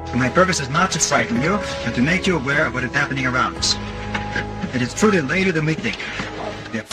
But my purpose is not to frighten you, but to make you aware of what is happening around us. It is truly later than we think. Yeah.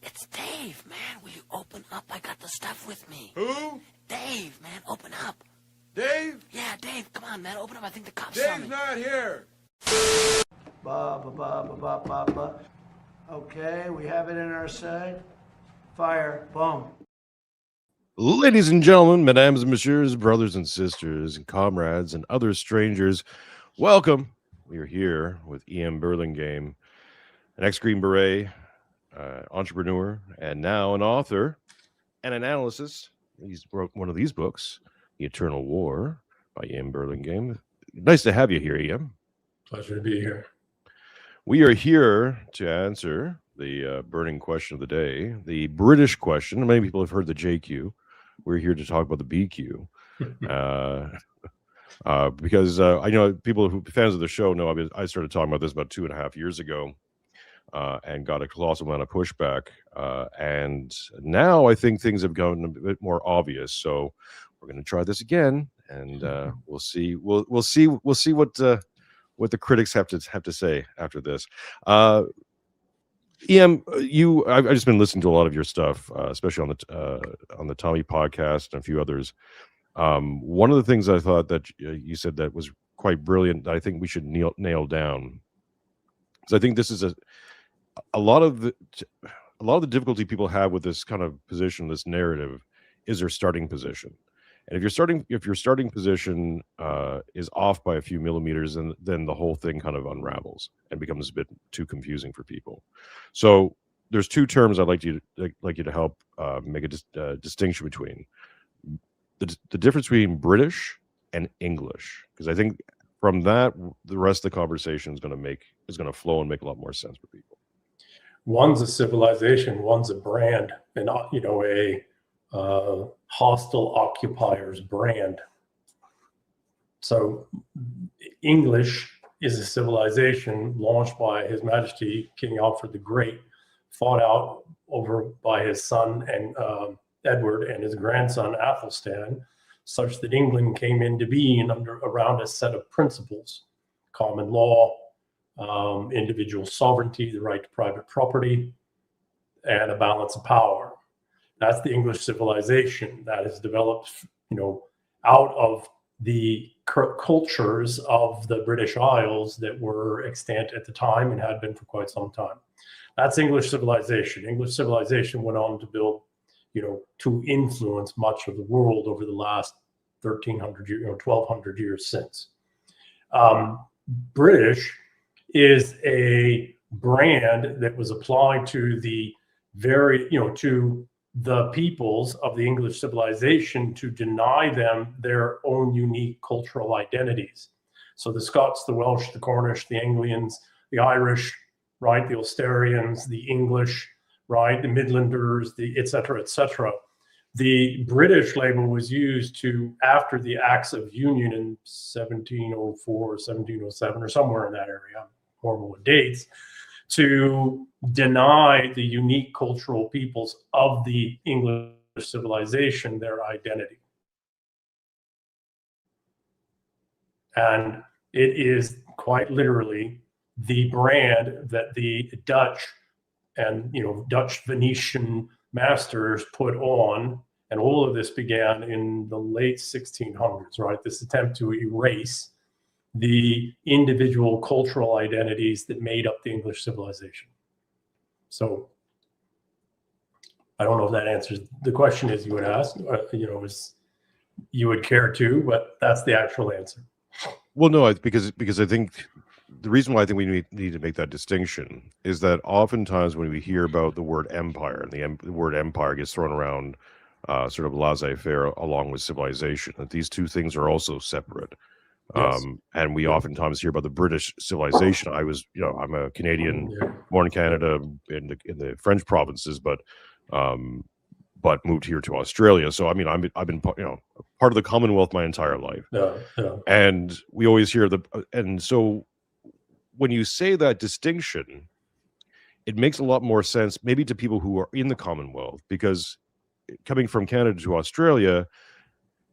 It's Dave, man. Will you open up? I got the stuff with me. Who? Dave, man. Open up. Dave? Yeah, Dave. Come on, man. Open up. I think the cops saw me. Dave's not here. Ba. Okay, we have it in our sight. Fire. Boom. Ladies and gentlemen, mesdames and messieurs, brothers and sisters, and comrades and other strangers, welcome. We are here with E.M. Burlingame, an ex-Green Beret, entrepreneur, and now an author and an analyst. He's wrote one of these books, The Eternal War by E.M. Burlingame. Nice to have you here, E.M. Pleasure to be here. We are here to answer the burning question of the day, the British question. Many people have heard the JQ. We're here to talk about the BQ. Because I know people who fans of the show know I started talking about this about 2.5 years ago and got a colossal amount of pushback. And now I think things have gotten a bit more obvious. So we're going to try this again, and we'll see. We'll see what the critics have to say after this. E.M., I've just been listening to a lot of your stuff, especially on the Tommy podcast and a few others. One of the things I thought that you said that was quite brilliant, that I think we should nail down, because I think this is a lot of the difficulty people have with this kind of position, this narrative, is their starting position. And if your starting position is off by a few millimeters, then the whole thing kind of unravels and becomes a bit too confusing for people. So there's two terms I'd like you to help make a distinction between the difference between British and English, because I think from that the rest of the conversation is going to flow and make a lot more sense for people. One's a civilization, one's a brand, and a hostile occupier's brand. So English is a civilization launched by His Majesty King Alfred the Great, fought out over by his son and Edward and his grandson Athelstan, such that England came into being around a set of principles: common law, individual sovereignty, the right to private property, and a balance of power. That's the English civilization that has developed, out of the cultures of the British Isles that were extant at the time and had been for quite some time. That's English civilization. English civilization went on to build, to influence much of the world over the last 1,300 years, 1,200 years since. British is a brand that was applied to the to the peoples of the English civilization to deny them their own unique cultural identities. So the Scots, the Welsh, the Cornish, the Anglians, the Irish, right, the Ulsterians, the English, right, the Midlanders, the et cetera, et cetera. The British label was used to, after the Acts of Union in 1704, 1707, or somewhere in that area, I'm horrible with dates, to deny the unique cultural peoples of the English civilization their identity. And it is quite literally the brand that the Dutch and Dutch Venetian masters put on, and all of this began in the late 1600s, right? This attempt to erase the individual cultural identities that made up the English civilization. So I don't know if that answers the question as you would ask, is you would care to, but that's the actual answer. Well, no, because I think the reason why I think we need to make that distinction is that oftentimes when we hear about the word empire and the word empire gets thrown around sort of laissez-faire along with civilization, that these two things are also separate. Yes. And we oftentimes hear about the British civilization. I'm a Canadian, born in Canada in the French provinces, but moved here to Australia. So I mean, I've been part of the Commonwealth my entire life. Yeah. And we always hear and so when you say that distinction, it makes a lot more sense maybe to people who are in the Commonwealth, because coming from Canada to Australia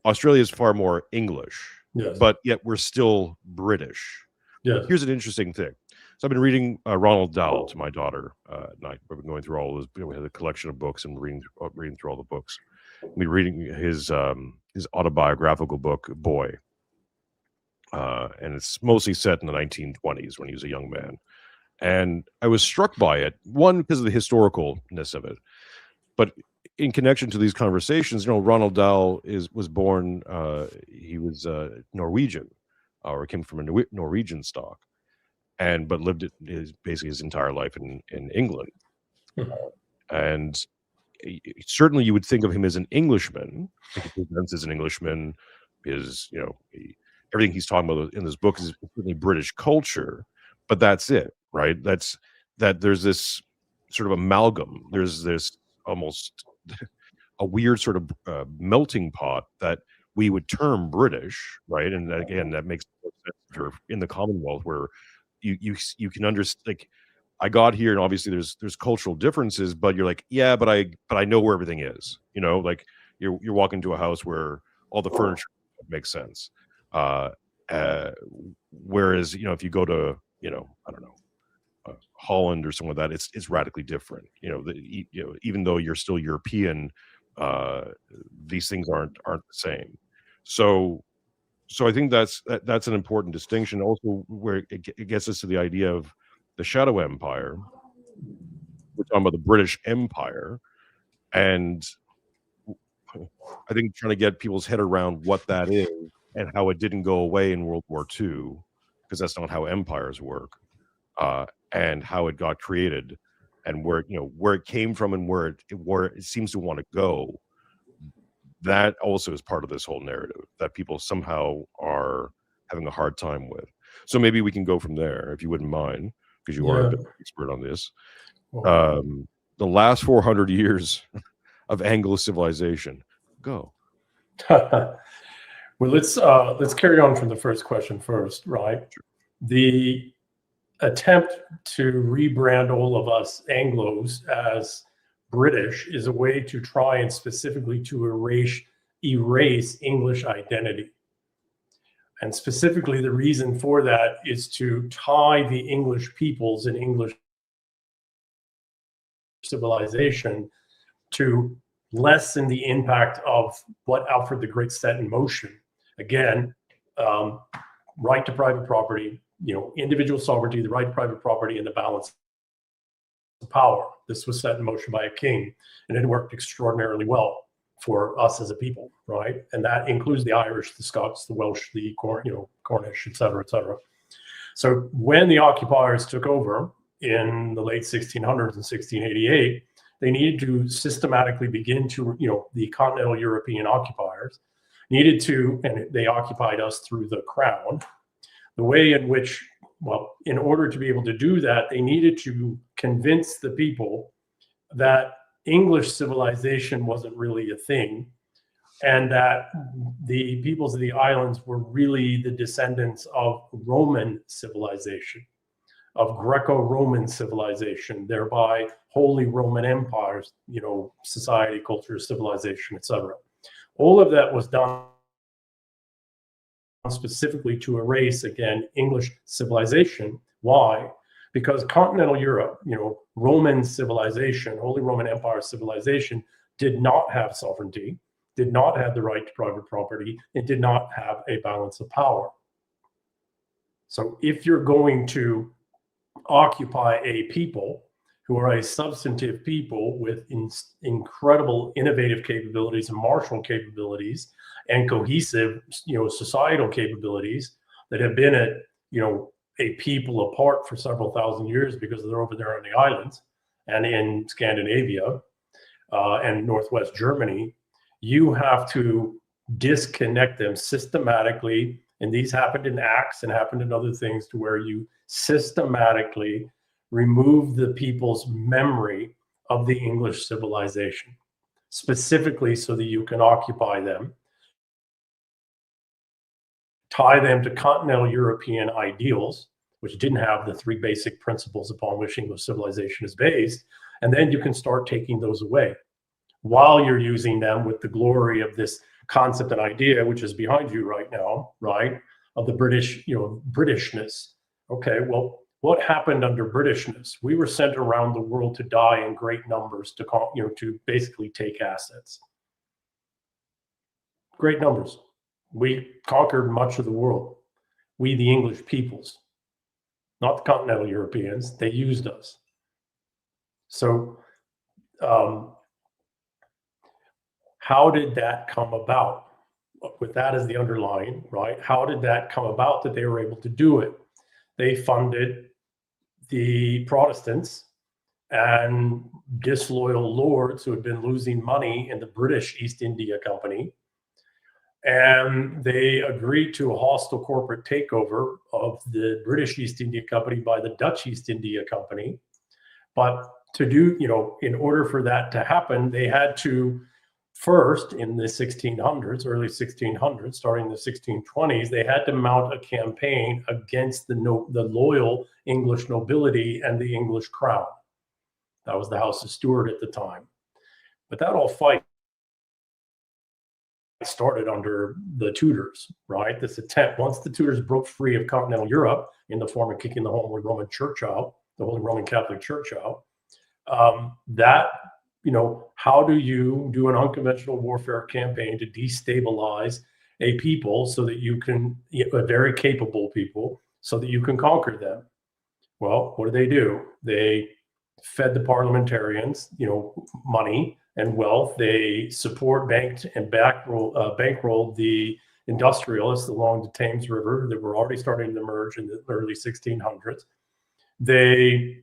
is far more English, Yes. but yet we're still British. Yes. Here's an interesting thing. So I've been reading Ronald Dahl to my daughter at night. We've been going through all of his, we had a collection of books and reading through all the books. We've been reading his autobiographical book, Boy. And it's mostly set in the 1920s when he was a young man. And I was struck by it, one, because of the historicalness of it, but in connection to these conversations, Ronald Dahl was born, he was Norwegian, or came from a Norwegian stock, but lived basically his entire life in England. And certainly you would think of him as an Englishman. He presents as an Englishman. Everything he's talking about in this book is certainly British culture, but that's it, right? There's this sort of amalgam. There's this almost a weird sort of melting pot that we would term British, right? And again, that makes sense if you're in the Commonwealth, where you can understand. Like, I got here, and obviously there's cultural differences, but you're like, yeah, but I know where everything is. Like you're walking into a house where all the furniture makes sense. Whereas if you go to I don't know, Holland or something like that, it's radically different. Even though you're still European, these things aren't the same. So I think that's an important distinction. Also, where it gets us to the idea of the Shadow Empire. We're talking about the British Empire, and I think trying to get people's head around what that is and how it didn't go away in World War II, because that's not how empires work, and how it got created, and where it came from, and where it seems to want to go. That also is part of this whole narrative that people somehow are having a hard time with. So maybe we can go from there, if you wouldn't mind, because you are a bit expert on this. The last 400 years of Anglo civilization. Go. Well, let's carry on from the first question first, right? Sure. The attempt to rebrand all of us Anglos as British is a way to try and specifically to erase English identity. And specifically, the reason for that is to tie the English peoples and English civilization to lessen the impact of what Alfred the Great set in motion. Again, right to private property, individual sovereignty, the right to private property, and the balance of power. This was set in motion by a king, and it worked extraordinarily well for us as a people, right? And that includes the Irish, the Scots, the Welsh, the Cornish, et cetera, et cetera. So when the occupiers took over in the late 1600s and 1688, they needed to systematically begin to, the continental European occupiers needed to, and they occupied us through the crown, the way in which, in order to be able to do that, they needed to convince the people that English civilization wasn't really a thing, and that the peoples of the islands were really the descendants of Roman civilization, of Greco-Roman civilization, thereby Holy Roman Empires, society, culture, civilization, etc. All of that was done specifically to erase, again, English civilization. Why? Because continental Europe, Roman civilization, Holy Roman Empire civilization, did not have sovereignty, did not have the right to private property, and did not have a balance of power. So if you're going to occupy a people who are a substantive people with incredible innovative capabilities and martial capabilities and cohesive, societal capabilities that have been a people apart for several thousand years because they're over there on the islands and in Scandinavia and Northwest Germany. You have to disconnect them systematically. And these happened in acts and happened in other things, to where you systematically remove the people's memory of the English civilization, specifically so that you can occupy them, tie them to continental European ideals, which didn't have the three basic principles upon which English civilization is based. And then you can start taking those away while you're using them with the glory of this concept and idea, which is behind you right now, right? Of the British, Britishness. Okay, well, what happened under Britishness? We were sent around the world to die in great numbers to basically take assets. Great numbers. We conquered much of the world. We, the English peoples, not the continental Europeans. They used us. So, how did that come about? With that as the underlying, right? How did that come about that they were able to do it? They funded the Protestants and disloyal lords who had been losing money in the British East India Company. And they agreed to a hostile corporate takeover of the British East India Company by the Dutch East India Company. But to do, in order for that to happen, they had to first, in the 1600s, early 1600s, starting in the 1620s, they had to mount a campaign against the loyal English nobility and the English crown. That was the House of Stuart at the time. But that all fight started under the Tudors, right? This attempt, once the Tudors broke free of continental Europe in the form of kicking the Holy Roman Church out, the Holy Roman Catholic Church out, how do you do an unconventional warfare campaign to destabilize a people so that you can, a very capable people, so that you can conquer them? Well, what do? They fed the parliamentarians, money and wealth. They banked and bankrolled the industrialists along the Thames River that were already starting to emerge in the early 1600s. They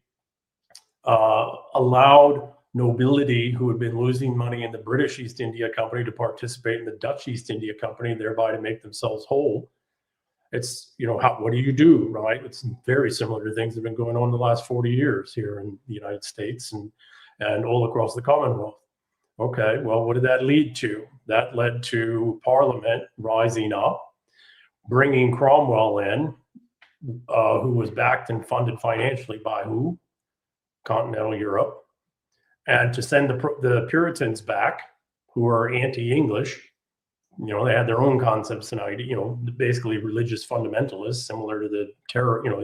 allowed nobility who had been losing money in the British East India Company to participate in the Dutch East India Company, thereby to make themselves whole. It's, what do you do, right? It's very similar to things that have been going on in the last 40 years here in the United States and all across the Commonwealth. Okay, well, what did that lead to? That led to Parliament rising up, bringing Cromwell in, who was backed and funded financially by who? Continental Europe. And to send the Puritans back, who are anti-English. They had their own concepts and basically religious fundamentalists, similar to the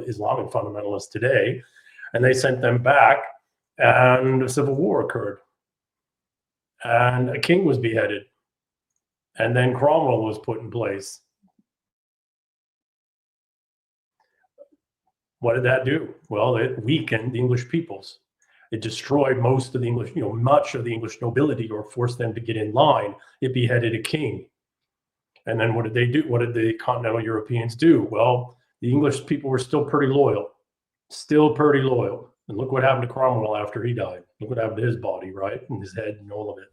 Islamic fundamentalists today. And they sent them back, and a civil war occurred. And a king was beheaded. And then Cromwell was put in place. What did that do? Well, it weakened the English peoples. It destroyed most of the English, much of the English nobility, or forced them to get in line. It beheaded a king. And then what did they do? What did the continental Europeans do? Well, the English people were still pretty loyal. And look what happened to Cromwell after he died. Look what happened to his body, right? And his head and all of it.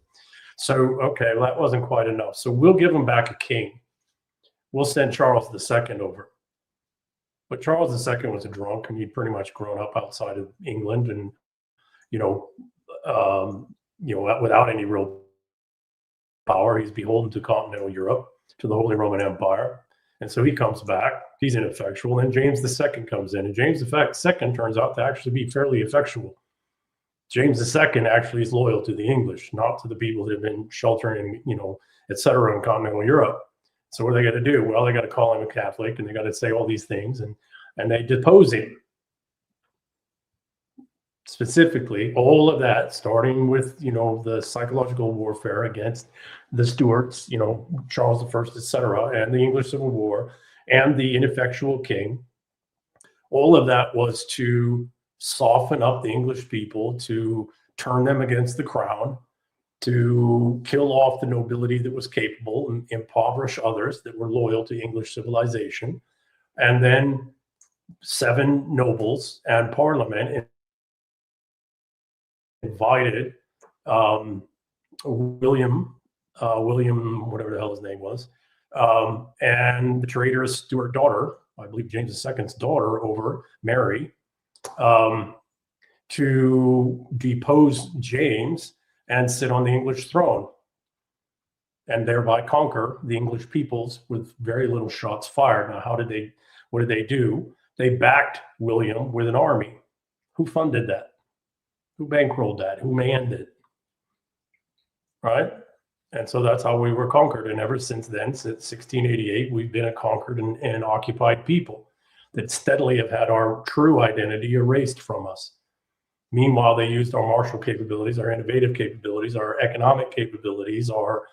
So, okay, well, that wasn't quite enough. So we'll give them back a king. We'll send Charles II over. But Charles II was a drunk, and he'd pretty much grown up outside of England and, without any real power. He's beholden to continental Europe, to the Holy Roman Empire. And so he comes back. He's ineffectual. And James II comes in. And James II turns out to actually be fairly effectual. James II actually is loyal to the English, not to the people that have been sheltering, et cetera, in continental Europe. So what are they going to do? Well, they got to call him a Catholic, and they got to say all these things, and they depose him. Specifically, all of that, starting with, the psychological warfare against the Stuarts, Charles I, et cetera, and the English Civil War, and the ineffectual king. All of that was to soften up the English people, to turn them against the crown, to kill off the nobility that was capable and impoverish others that were loyal to English civilization. And then 7 nobles and parliament invited William, whatever the hell his name was, and the traitorous Stuart daughter, I believe James II's daughter, over Mary, to depose James and sit on the English throne, and thereby conquer the English peoples with very little shots fired. Now, what did they do? They backed William with an army. Who funded that? Who bankrolled that? Who manned it? Right? And so that's how we were conquered. And ever since then, since 1688, we've been a conquered and occupied people that steadily have had our true identity erased from us. Meanwhile, they used our martial capabilities, our innovative capabilities, our economic capabilities, our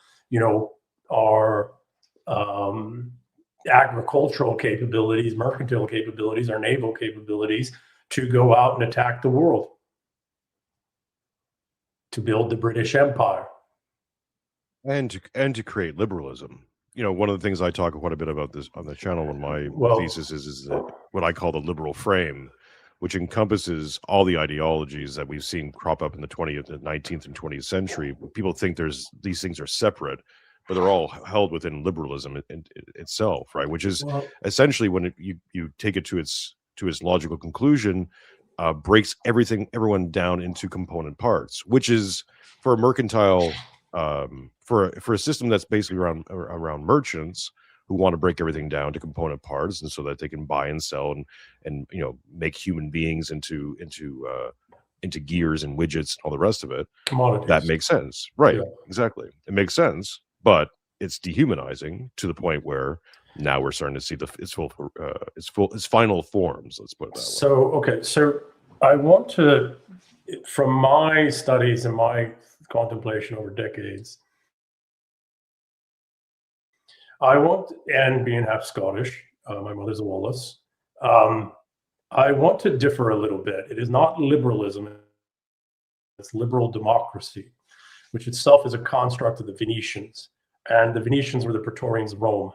agricultural capabilities, mercantile capabilities, our naval capabilities, to go out and attack the world, to build the British Empire. And to create liberalism. One of the things I talk quite a bit about this on the channel in my thesis is that what I call the liberal frame, which encompasses all the ideologies that we've seen crop up in the 20th, the 19th, and 20th century. People think these things are separate, but they're all held within liberalism itself, right? Which is essentially, when you take it to its logical conclusion, breaks everyone down into component parts, which is, for a mercantile, for a system that's basically around merchants who want to break everything down to component parts, and so that they can buy and sell and make human beings into gears and widgets and all the rest of it. Commodities. That makes sense, right? Yeah. Exactly, it makes sense, but it's dehumanizing to the point where now we're starting to see its final forms. Let's put it that way. So I want to, from my studies and my contemplation over decades, and being half Scottish, my mother's a Wallace, I want to differ a little bit. It is not liberalism, it's liberal democracy, which itself is a construct of the Venetians. And the Venetians were the Praetorians of Rome.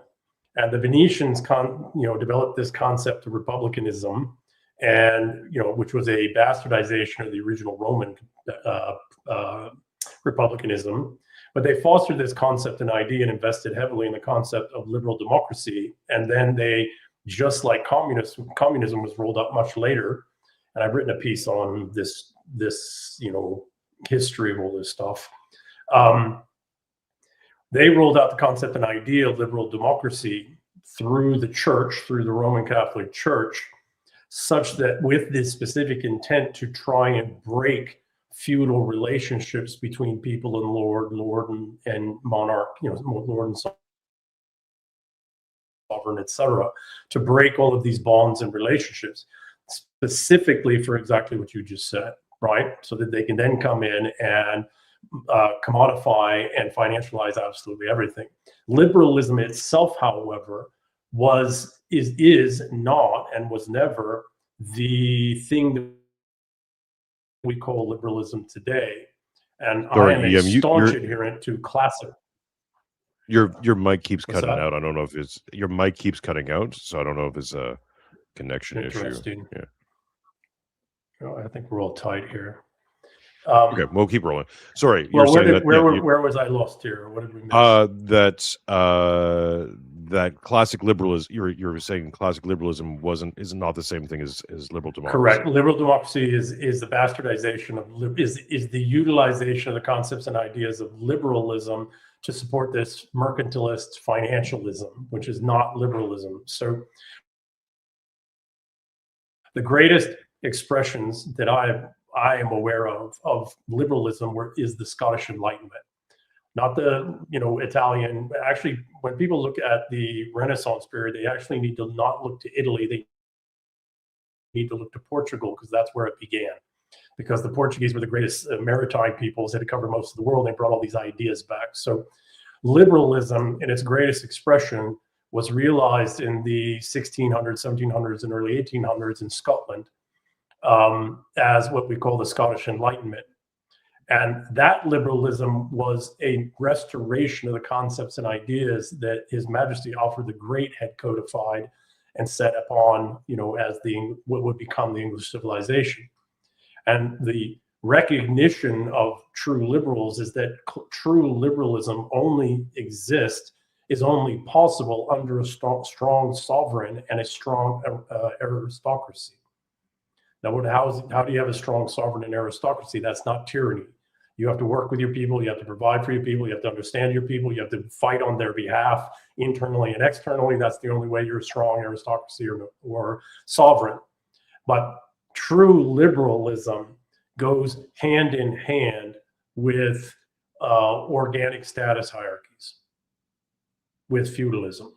And the Venetians developed this concept of republicanism, and which was a bastardization of the original Roman republicanism. But they fostered this concept and idea and invested heavily in the concept of liberal democracy. And then they, just like communism was rolled up much later. And I've written a piece on this history of all this stuff. They rolled out the concept and idea of liberal democracy through the church, through the Roman Catholic Church, such that with this specific intent to try and break feudal relationships between people and lord and monarch, lord and sovereign, etc., to break all of these bonds and relationships, specifically for exactly what you just said, right? So that they can then come in and commodify and financialize absolutely everything. Liberalism itself, however, is not and was never the thing that we call liberalism today. And I am a staunch adherent to classic. Your mic keeps cutting out. I don't know if your mic keeps cutting out, so I don't know if it's a connection issue. Yeah. I think we're all tight here. Okay, we'll keep rolling. Sorry, where was I lost here? What did we miss? That classic liberalism. You're saying classic liberalism is not the same thing as liberal democracy. Correct. Liberal democracy is the bastardization of is the utilization of the concepts and ideas of liberalism to support this mercantilist financialism, which is not liberalism. So the greatest expressions that I am aware of liberalism is the Scottish Enlightenment, not the Italian. Actually, when people look at the Renaissance period, they actually need to not look to Italy. They need to look to Portugal, because that's where it began. Because the Portuguese were the greatest maritime peoples. They had to cover most of the world. They brought all these ideas back. So liberalism in its greatest expression was realized in the 1600s, 1700s, and early 1800s in Scotland. as what we call the Scottish Enlightenment. And that liberalism was a restoration of the concepts and ideas that His Majesty Alfred the Great had codified and set upon, as what would become the English civilization. And the recognition of true liberals is that true liberalism is only possible under a strong sovereign and a strong aristocracy. Now, how do you have a strong sovereign and aristocracy? That's not tyranny. You have to work with your people. You have to provide for your people. You have to understand your people. You have to fight on their behalf internally and externally. That's the only way you're a strong aristocracy or sovereign. But true liberalism goes hand in hand with organic status hierarchies, with feudalism.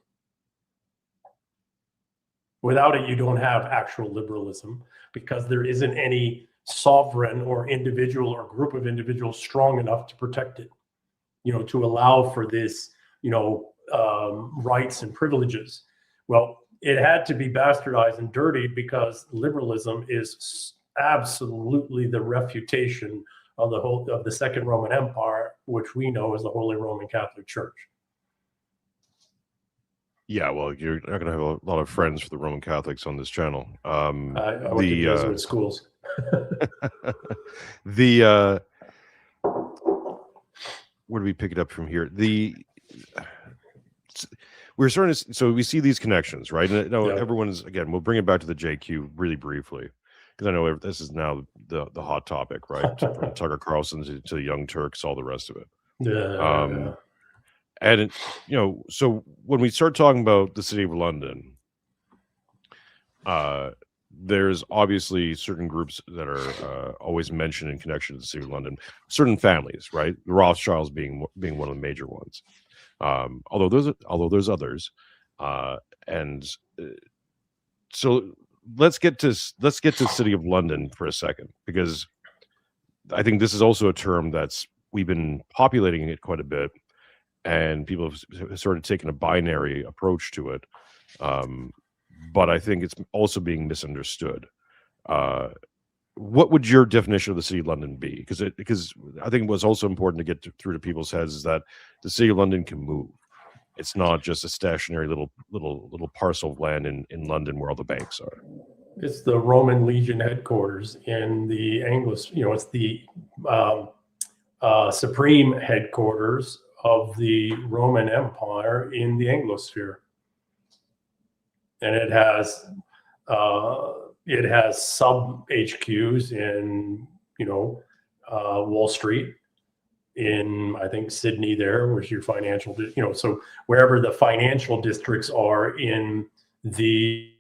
Without it, you don't have actual liberalism, because there isn't any sovereign or individual or group of individuals strong enough to protect it, to allow for this, rights and privileges. Well, it had to be bastardized and dirtied because liberalism is absolutely the refutation of the Second Roman Empire, which we know as the Holy Roman Catholic Church. Yeah, well, you're not going to have a lot of friends for the Roman Catholics on this channel. I went to Jesuit schools. Where do we pick it up from here? We're starting to, so we see these connections, right? And everyone's, again, we'll bring it back to the JQ really briefly, because I know this is now the hot topic, right? From Tucker Carlson to the Young Turks, all the rest of it. Yeah. And so when we start talking about the City of London, there's obviously certain groups that are always mentioned in connection to the City of London. Certain families, right? The Rothschilds being one of the major ones. Although there's others, so let's get to City of London for a second, because I think this is also a term we've been populating it quite a bit. And people have sort of taken a binary approach to it. But I think it's also being misunderstood. What would your definition of the City of London be? Because I think what's also important to get through to people's heads is that the City of London can move. It's not just a stationary little parcel of land in London where all the banks are. It's the Roman Legion headquarters in the it's the supreme headquarters of the Roman Empire in the Anglosphere, and it has sub HQs in Wall Street, in I think Sydney, there where's your financial so wherever the financial districts are in the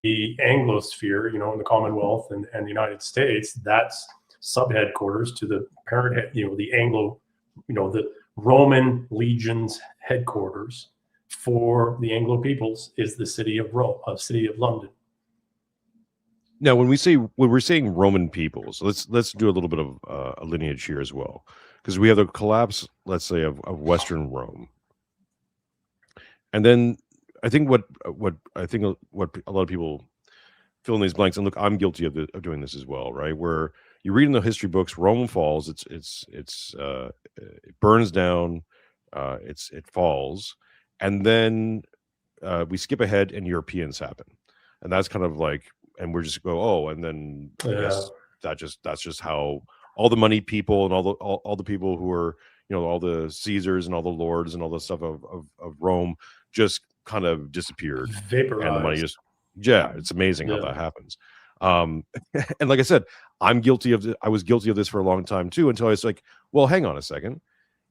Anglosphere, in the Commonwealth and the United States, that's sub headquarters to the parent the Anglo, the Roman Legion's headquarters for the Anglo peoples is the city of City of London. Now, when we're saying Roman peoples, let's do a little bit of a lineage here as well, because we have the collapse, let's say, of Western Rome, and then I think what a lot of people fill in these blanks, and look, I'm guilty of doing this as well, right? Where you read in the history books, Rome falls, it burns down, it falls, and then we skip ahead and Europeans happen, and that's kind of like, and we're just go, and then I guess that's just how all the money people and all the people who are all the Caesars and all the lords and all the stuff of Rome just kind of disappeared, vaporized, and the money just it's amazing how that happens. And like I said, I was guilty of this for a long time too, until I was like, well, hang on a second.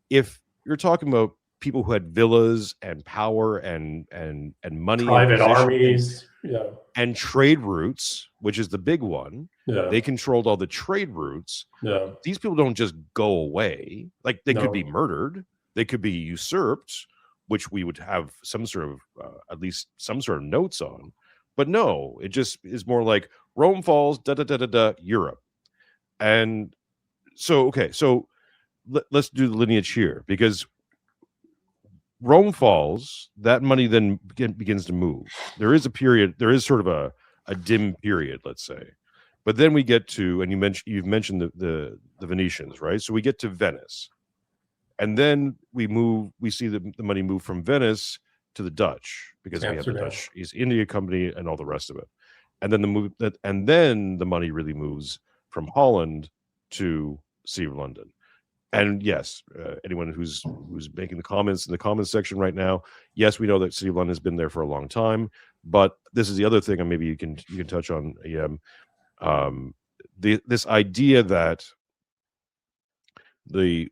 If you're talking about people who had villas and power and money, private armies, and trade routes, which is the big one, they controlled all the trade routes. These people don't just go away. Like, they could be murdered, they could be usurped, which we would have some sort of at least some sort of notes on. But no, it just is more like Rome falls, Europe. And so, okay, so let's do the lineage here, because Rome falls, that money then begins to move. There is a period, there is sort of a dim period, let's say. But then we get to, and you've mentioned the Venetians, right? So we get to Venice, and then we see the money move from Venice to the Dutch, because we have the Dutch East India Company and all the rest of it. And then the money really moves from Holland to City of London. And yes, anyone who's making the comments in the comments section right now, yes, we know that City of London has been there for a long time, but this is the other thing, and maybe you can touch on, this idea that the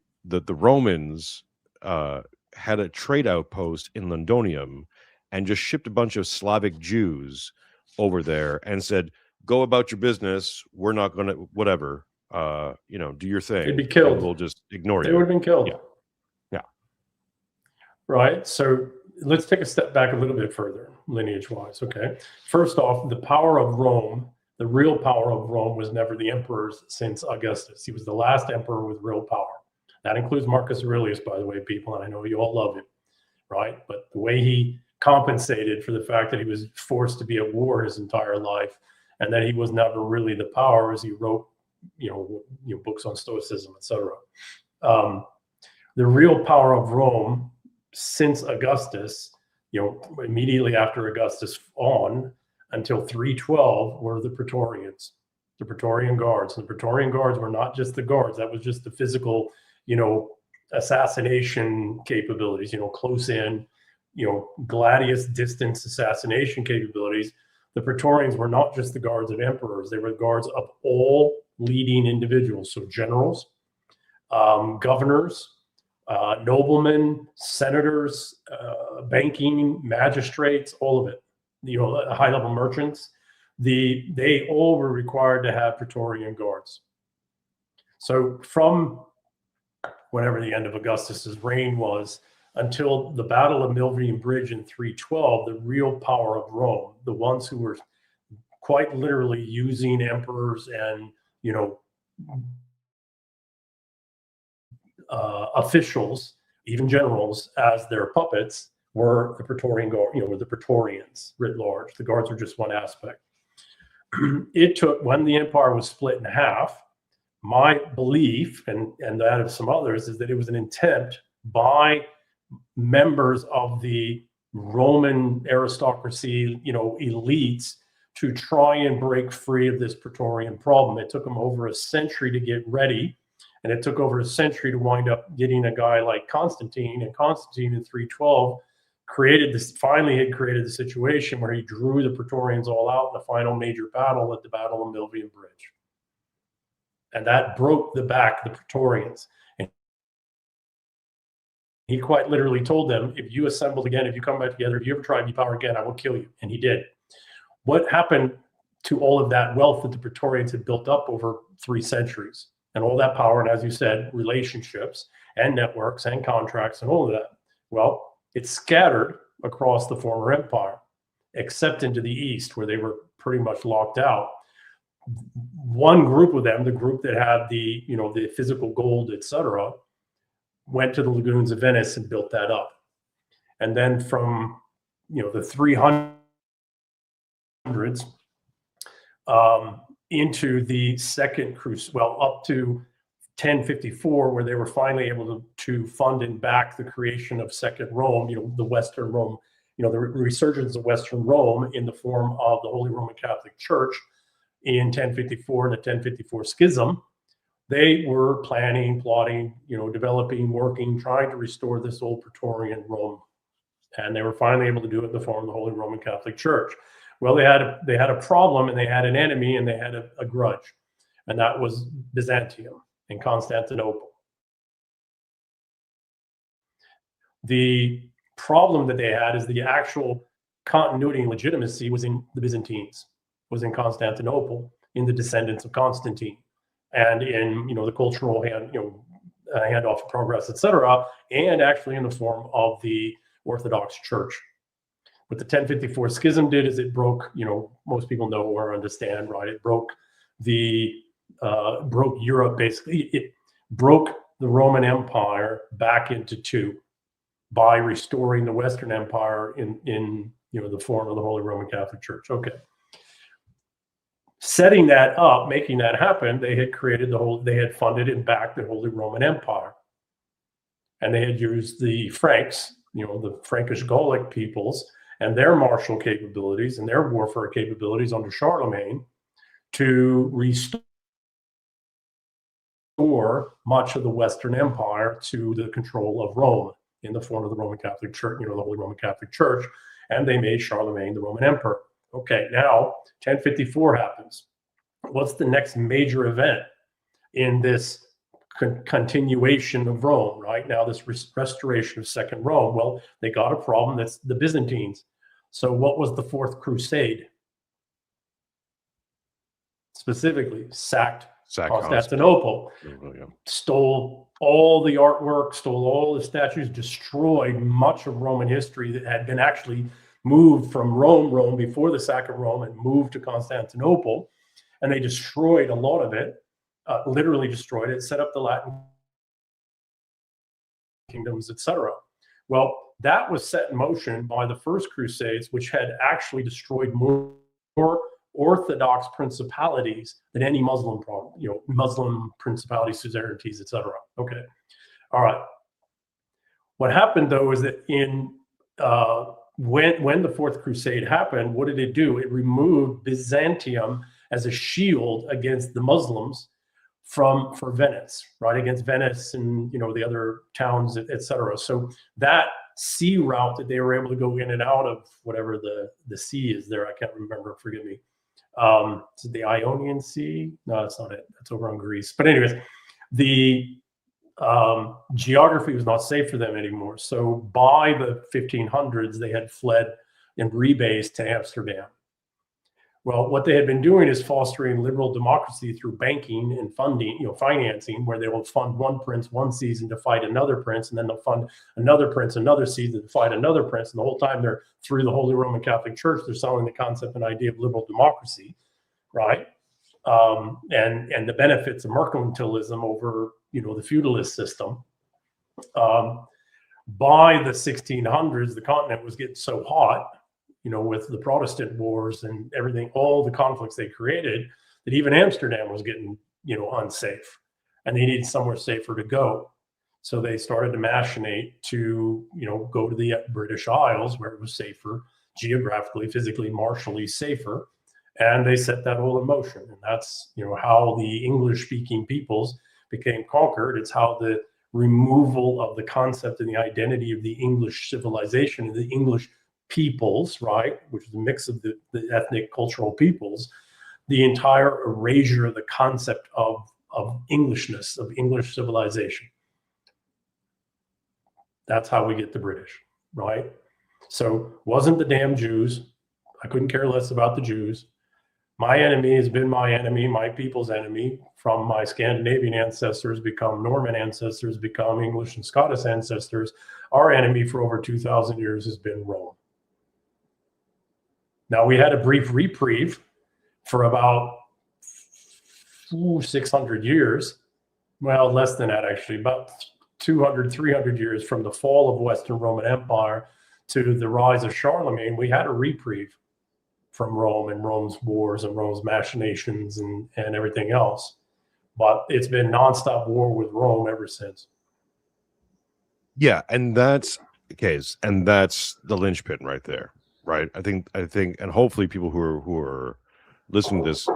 Romans had a trade outpost in Londonium and just shipped a bunch of Slavic Jews over there and said, "Go about your business. We're not going to whatever." Do your thing. They'd be killed. We'll just ignore you. They would have been killed. Yeah. Right. So let's take a step back a little bit further, lineage-wise. Okay. First off, the power of Rome, the real power of Rome, was never the emperors since Augustus. He was the last emperor with real power. That includes Marcus Aurelius, by the way, people, and I know you all love him, right? But the way he compensated for the fact that he was forced to be at war his entire life, and that he was never really the power, as he wrote books on Stoicism, etc. The real power of Rome since Augustus, immediately after Augustus on until 312, were the Praetorians, the Praetorian Guards. And the Praetorian Guards were not just the guards; that was just the physical, assassination capabilities. Close in, gladius distance assassination capabilities. The Praetorians were not just the guards of emperors; they were guards of all leading individuals, so generals, governors, noblemen, senators, banking magistrates, all of it. High-level merchants. They all were required to have Praetorian guards. So from whenever the end of Augustus's reign was until the Battle of Milvian Bridge in 312, the real power of Rome, the ones who were quite literally using emperors and officials, even generals, as their puppets, were the Praetorian Guard, were the Praetorians writ large. The guards were just one aspect. It took, when the empire was split in half, my belief, and that of some others, is that it was an attempt by members of the Roman aristocracy, elites, to try and break free of this Praetorian problem. It took them over a century to get ready, and it took over a century to wind up getting a guy like Constantine. And Constantine in 312 finally had created the situation where he drew the Praetorians all out in the final major battle at the Battle of Milvian Bridge. And that broke the back of the Praetorians. And he quite literally told them, if you assemble again, if you come back together, if you ever try to be power again, I will kill you. And he did. What happened to all of that wealth that the Praetorians had built up over 3 centuries, and all that power, and as you said, relationships and networks and contracts and all of that? Well, it scattered across the former empire, except into the east, where they were pretty much locked out. One group of them, the group that had the physical gold, etc., went to the lagoons of Venice and built that up. And then from the 300s into the second crusade, up to 1054, where they were finally able to fund and back the creation of Second Rome, the Western Rome, the resurgence of Western Rome in the form of the Holy Roman Catholic Church in 1054 and the 1054 Schism. They were planning, plotting, developing, working, trying to restore this old Praetorian Rome. And they were finally able to do it in the form of the Holy Roman Catholic Church. Well, they had a problem, and they had an enemy, and they had a grudge. And that was Byzantium and Constantinople. The problem that they had is the actual continuity and legitimacy was in the Byzantines, was in Constantinople, in the descendants of Constantine, and in the cultural handoff of progress, etc., and actually in the form of the Orthodox Church. What the 1054 Schism did is it broke, most people know or understand, right? It broke broke Europe, basically. It broke the Roman Empire back into two by restoring the Western Empire in the form of the Holy Roman Catholic Church. Okay. setting that up, making that happen, they had created they had funded and backed the Holy Roman Empire. And they had used the Franks, the Frankish Gallic peoples, and their martial capabilities and their warfare capabilities under Charlemagne to restore much of the Western Empire to the control of Rome in the form of the Roman Catholic Church, the Holy Roman Catholic Church, and they made Charlemagne the Roman Emperor. Okay, now 1054 happens. What's the next major event in this continuation of Rome, right? Now, this restoration of Second Rome. Well, they got a problem. That's the Byzantines. So what was the Fourth Crusade? Specifically, sacked Constantinople, stole all the artwork, stole all the statues, destroyed much of Roman history that had been actually moved from Rome before the sack of Rome, and moved to Constantinople. And they destroyed a lot of it, literally destroyed it, set up the Latin kingdoms, etc. Well, that was set in motion by the First Crusades, which had actually destroyed more Orthodox principalities than any Muslim Muslim principalities, suzerainties, etc. Okay, all right. What happened though is that when the Fourth Crusade happened, what did it do? It removed Byzantium as a shield against the Muslims for Venice, right? Against Venice and the other towns, etc. So that sea route that they were able to go in and out of, whatever the sea is there, I can't remember, forgive me. Is it the Ionian Sea? No, that's not it. That's over on Greece. But anyways, the geography was not safe for them anymore. So by the 1500s, they had fled and rebased to Amsterdam. Well, what they had been doing is fostering liberal democracy through banking and funding, financing, where they will fund one prince one season to fight another prince, and then they'll fund another prince another season to fight another prince. And the whole time they're through the Holy Roman Catholic Church, they're selling the concept and idea of liberal democracy, right? And the benefits of mercantilism over, the feudalist system. By the 1600s, the continent was getting so hot, with the Protestant wars and everything, all the conflicts they created, that even Amsterdam was getting, unsafe, and they needed somewhere safer to go. So they started to machinate to, go to the British Isles, where it was safer, geographically, physically, martially safer. And they set that all in motion. And that's, how the English-speaking peoples became conquered. It's how the removal of the concept and the identity of the English civilization and the English peoples, right, which is a mix of the ethnic cultural peoples, the entire erasure of the concept of Englishness, of English civilization. That's how we get the British, right? So wasn't the damn Jews. I couldn't care less about the Jews. My enemy has been my enemy, my people's enemy, from my Scandinavian ancestors become Norman ancestors, become English and Scottish ancestors. Our enemy for over 2,000 years has been Rome. Now, we had a brief reprieve for about 600 years. Well, less than that, actually, about 200, 300 years from the fall of Western Roman Empire to the rise of Charlemagne. We had a reprieve from Rome and Rome's wars and Rome's machinations and everything else. But it's been nonstop war with Rome ever since. Yeah, and that's the case, and that's the linchpin right there. Right. I think, and hopefully people who are listening to this,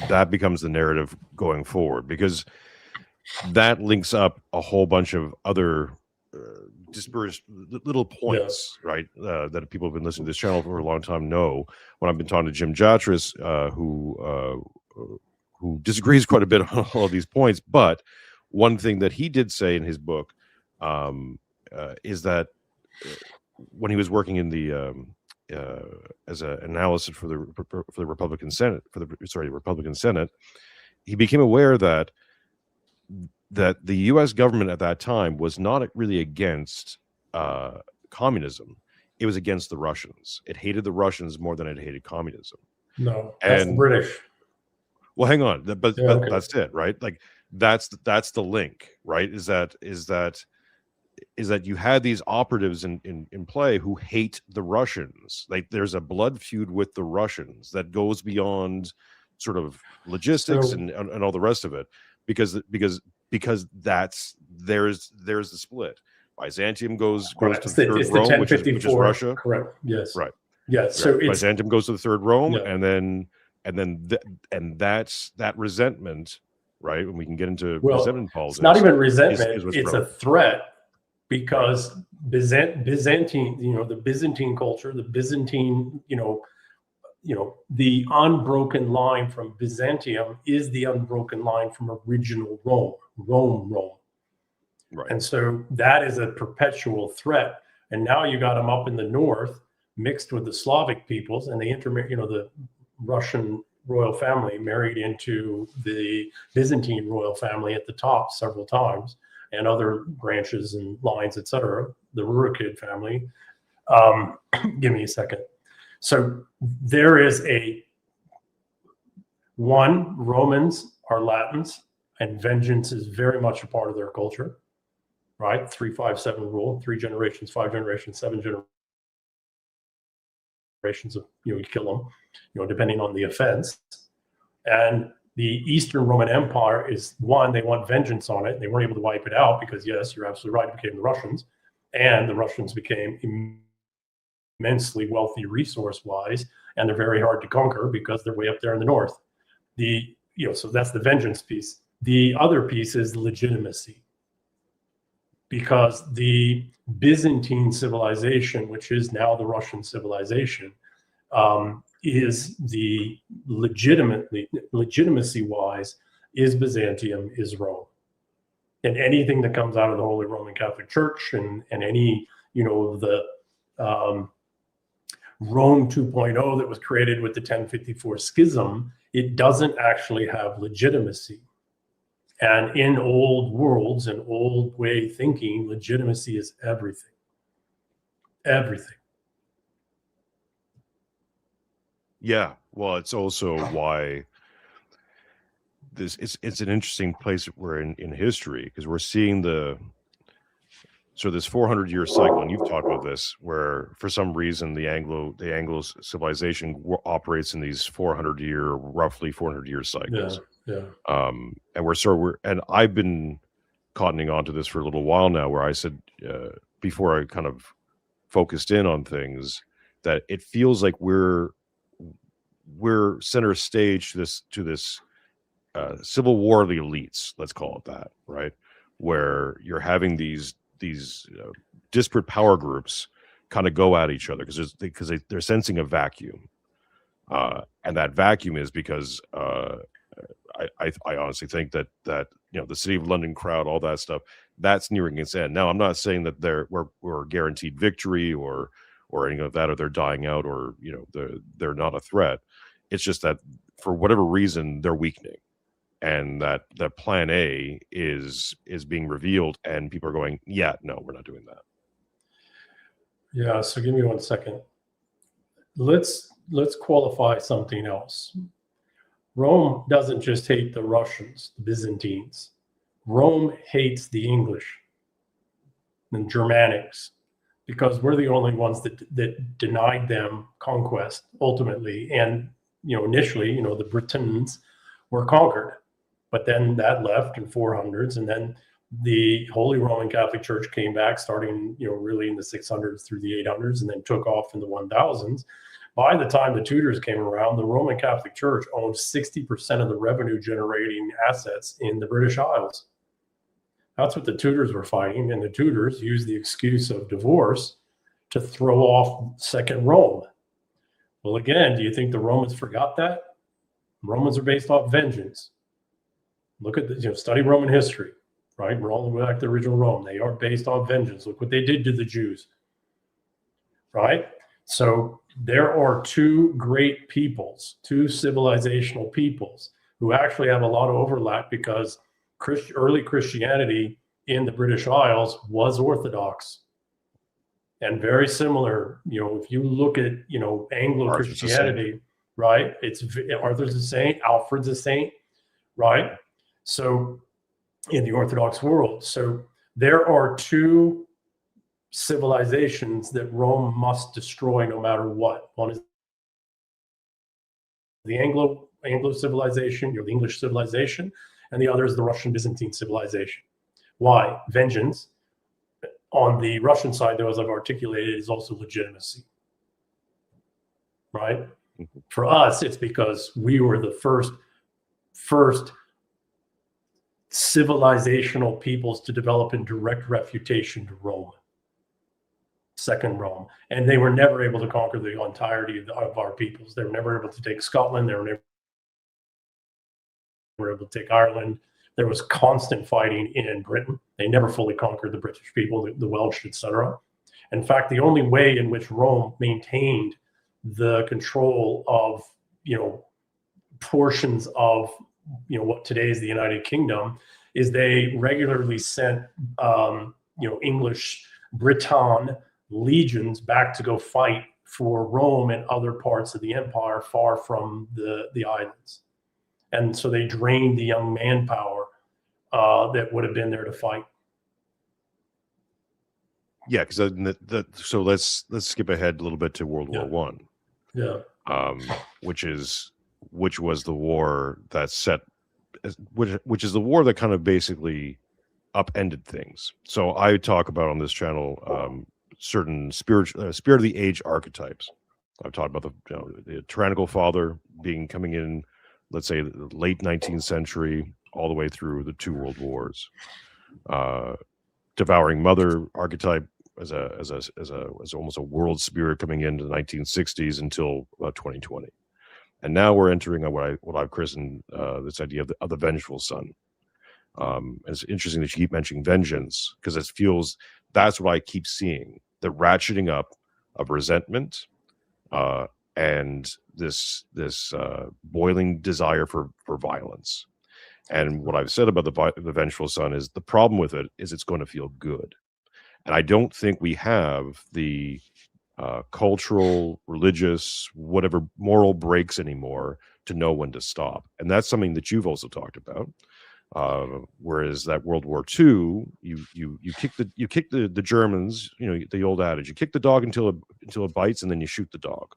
that becomes the narrative going forward, because that links up a whole bunch of other dispersed little points, yeah. Right? That people have been listening to this channel for a long time know. When I've been talking to Jim Jatras, who disagrees quite a bit on all of these points, but one thing that he did say in his book is that when he was working in the as an analyst for the Republican Senate, Republican Senate, he became aware that the U.S. government at that time was not really against communism; it was against the Russians. It hated the Russians more than it hated communism. No, that's the British. Well, hang on, but okay. That's it, right? Like that's the link, right? Is that you had these operatives in play who hate the Russians. Like there's a blood feud with the Russians that goes beyond sort of logistics So- and all the rest of it, because that's there's the split. Byzantium goes Correct. to It's the the, third it's the Rome, which is 1054. Russia. Correct. Yes. Right. Yes. So it's Byzantium goes to the third Rome, Yeah. and that's that resentment, right? And we can get into Well, resentment it's politics. not even resentment. is what's It's a relevant. threat because Byzantine, the Byzantine culture, the Byzantine, the unbroken line from Byzantium is the unbroken line from original Rome. Right. And so that is a perpetual threat. And now you got them up in the north mixed with the Slavic peoples, and the Russian royal family married into the Byzantine royal family at the top several times, and other branches and lines, etc. The Rurikid family. Give me a second. So there is Romans are Latins, and vengeance is very much a part of their culture, right? 3-5-7 rule, 3 generations, 5 generations, 7 generations of, you kill them, depending on the offense. And the Eastern Roman Empire is they want vengeance on it. They weren't able to wipe it out because, yes, you're absolutely right, it became the Russians. And the Russians became immensely wealthy resource-wise, and they're very hard to conquer because they're way up there in the north. So that's the vengeance piece. The other piece is legitimacy, because the Byzantine civilization, which is now the Russian civilization, is the legitimacy-wise is Byzantium, is Rome. And anything that comes out of the Holy Roman Catholic Church and any, the Rome 2.0 that was created with the 1054 schism, it doesn't actually have legitimacy. And in old worlds and old way thinking, legitimacy is everything. Everything. Yeah. Well, it's also why it's an interesting place we're in history, because we're seeing this 400-year cycle, and you've talked about this, where for some reason the Anglo civilization operates in these roughly 400-year cycles. Yeah. And I've been cottoning onto this for a little while now, where I said before I kind of focused in on things, that it feels like we're center stage to this civil war of the elites, let's call it that, right? Where you're having these disparate power groups kind of go at each other because they're sensing a vacuum, and that vacuum is because I honestly think that the City of London crowd, all that stuff, that's nearing its end. Now, I'm not saying that we're guaranteed victory or anything like that, or they're dying out, or they're not a threat. It's just that for whatever reason they're weakening, and that plan A is being revealed, and people are going, yeah, no, we're not doing that. Yeah. So give me 1 second. Let's qualify something else. Rome doesn't just hate the Russians, the Byzantines. Rome hates the English and Germanics, because we're the only ones that denied them conquest ultimately. And initially, the Britons were conquered, but then that left in 400s, and then the Holy Roman Catholic Church came back, starting really in the 600s through the 800s, and then took off in the 1000s. By the time the Tudors came around, the Roman Catholic Church owned 60% of the revenue generating assets in the British Isles. That's what the Tudors were fighting, and the Tudors used the excuse of divorce to throw off Second Rome. Well, again, do you think the Romans forgot that? Romans are based off vengeance. Look at study Roman history, right? We're all the way back to original Rome. They are based on vengeance. Look what they did to the Jews, right? So there are two great peoples, two civilizational peoples, who actually have a lot of overlap, because early Christianity in the British Isles was Orthodox and very similar. If you look at Anglo Christianity, right? Arthur's a saint, Alfred's a saint, right? So in the Orthodox world, so there are two civilizations that Rome must destroy no matter what. One is the Anglo Anglo civilization, you have the English civilization, and the other is the Russian Byzantine civilization. Why? Vengeance. On the Russian side, though, as I've articulated, is also legitimacy. Right? For us, it's because we were the first civilizational peoples to develop in direct refutation to Rome. Second Rome. And they were never able to conquer the entirety of our peoples. They were never able to take Scotland. They were never able to take Ireland. There was constant fighting in Britain. They never fully conquered the British people, the Welsh, etc. In fact, the only way in which Rome maintained the control of, portions of, what today is the United Kingdom, is they regularly sent, English Briton legions back to go fight for Rome and other parts of the empire far from the islands. And so they drained the young manpower that would have been there to fight. Yeah, because so let's skip ahead a little bit to World War One. Yeah. Which was the war that which is the war that kind of basically upended things. So I talk about on this channel certain spirit of the age archetypes. I've talked about the tyrannical father coming in, let's say, the late 19th century all the way through the two world wars. Devouring mother archetype as almost a world spirit coming into the 1960s until about 2020. And now we're entering what I've christened this idea of the vengeful son. And it's interesting that you keep mentioning vengeance, because that's what I keep seeing, the ratcheting up of resentment and this boiling desire for violence. And what I've said about the vengeful son is the problem with it is it's going to feel good. And I don't think we have the cultural, religious, whatever moral breaks anymore to know when to stop. And that's something that you've also talked about. Whereas that World War II, you kick the Germans, the old adage, you kick the dog until it bites, and then you shoot the dog.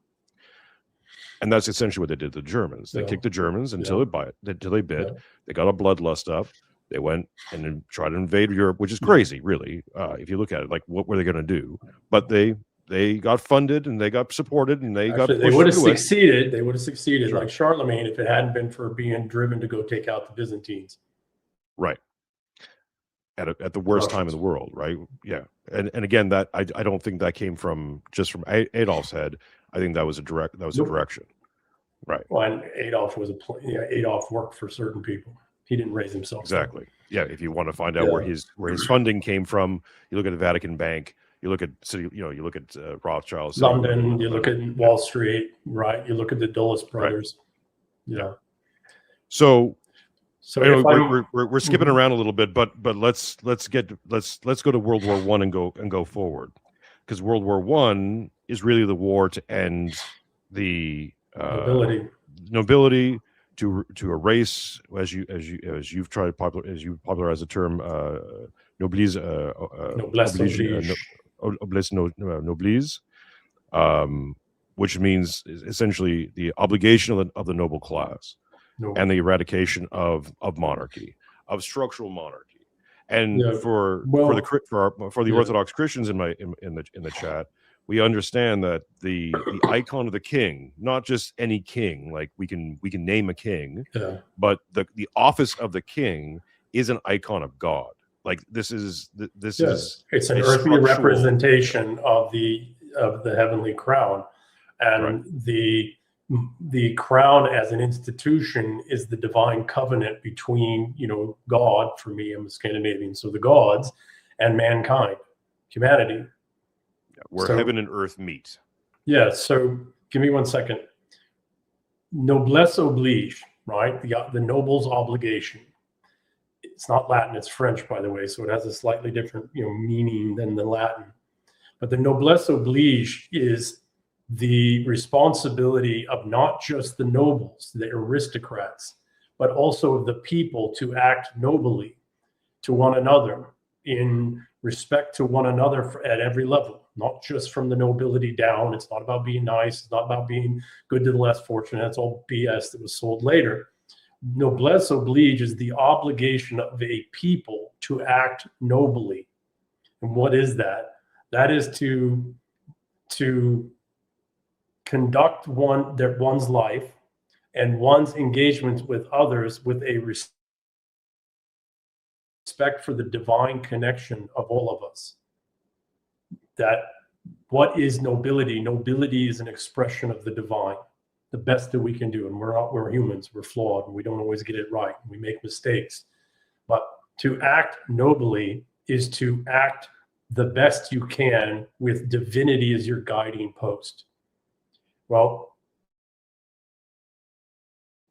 And that's essentially what they did to the Germans. They kicked the Germans until they bit. Yeah. They got a bloodlust up. They went and then tried to invade Europe, which is crazy, really. If you look at it, like, what were they going to do? But they got funded and they got supported and they would have succeeded. They would have succeeded, sure, like Charlemagne, if it hadn't been for being driven to go take out the Byzantines. Right. At the worst time in the world, right? Yeah. And again, that I don't think that came from Adolf's head. I think that was a direction. Right. Well, and Adolf Adolf worked for certain people. He didn't raise himself. Exactly. Yeah. If you want to find out where his funding came from, you look at the Vatican Bank. You look at you look at Rothschild, London. You look at Wall Street, right? You look at the Dulles brothers. Right. Yeah. So we're skipping around a little bit, but let's go to World War I and go forward, because World War I is really the war to end the nobility, to erase, as you popularize the term, noblesse noblesse, which means essentially the obligation of the noble class, and the eradication of monarchy, of structural monarchy. And for the Orthodox Christians in the chat, we understand that the icon of the king, not just any king, like we can name a king, but the office of the king is an icon of God. Like this is it's an earthly representation of the heavenly crown, and the crown as an institution is the divine covenant between God. For me, I'm a Scandinavian, so the gods and mankind, humanity. Where heaven and earth meet. Yeah. So give me 1 second. Noblesse oblige, right? The noble's obligation. It's not Latin, it's French, by the way, so it has a slightly different meaning than the Latin. But the noblesse oblige is the responsibility of not just the nobles, the aristocrats, but also of the people to act nobly to one another, in respect to one another at every level, not just from the nobility down. It's not about being nice. It's not about being good to the less fortunate. That's all BS that was sold later. Noblesse oblige is the obligation of a people to act nobly. And what is that? That is to conduct one's life and one's engagements with others with a respect for the divine connection of all of us. That what is nobility? Nobility is an expression of the divine, the best that we can do. And we're humans, we're flawed, and we don't always get it right. We make mistakes. But to act nobly is to act the best you can with divinity as your guiding post. Well,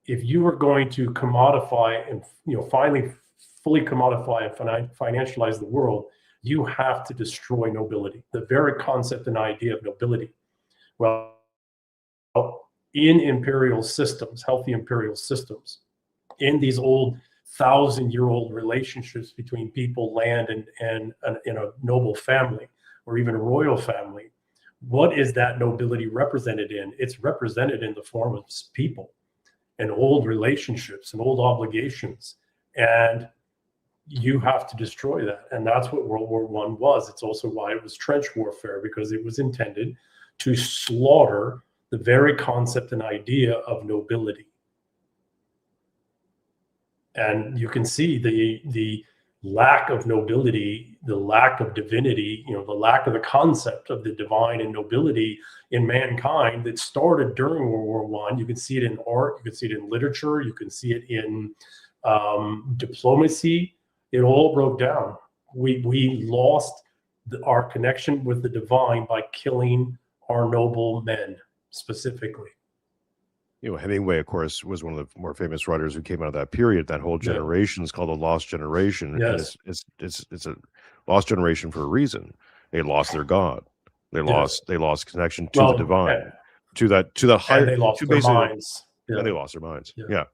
if you are going to commodify and finally fully commodify and financialize the world, you have to destroy nobility, the very concept and idea of nobility. Well, in imperial systems, healthy imperial systems, in these old 1,000-year-old relationships between people, land, and in a noble family or even a royal family, what is that nobility represented in? It's represented in the form of people and old relationships and old obligations. And you have to destroy that. And that's what World War I was. It's also why it was trench warfare, because it was intended to slaughter the very concept and idea of nobility. And you can see the lack of nobility, the lack of divinity, the lack of the concept of the divine and nobility in mankind that started during World War I. You can see it in art, you can see it in literature, you can see it in diplomacy. It all broke down. We lost our connection with the divine by killing our noble men specifically. Hemingway, of course, was one of the more famous writers who came out of that period. That whole generation is called the lost generation. Yes. And it's a lost generation for a reason. They lost their God. They lost connection to the divine, to that higher. And they lost their minds. Yeah. And they lost their minds. Yeah.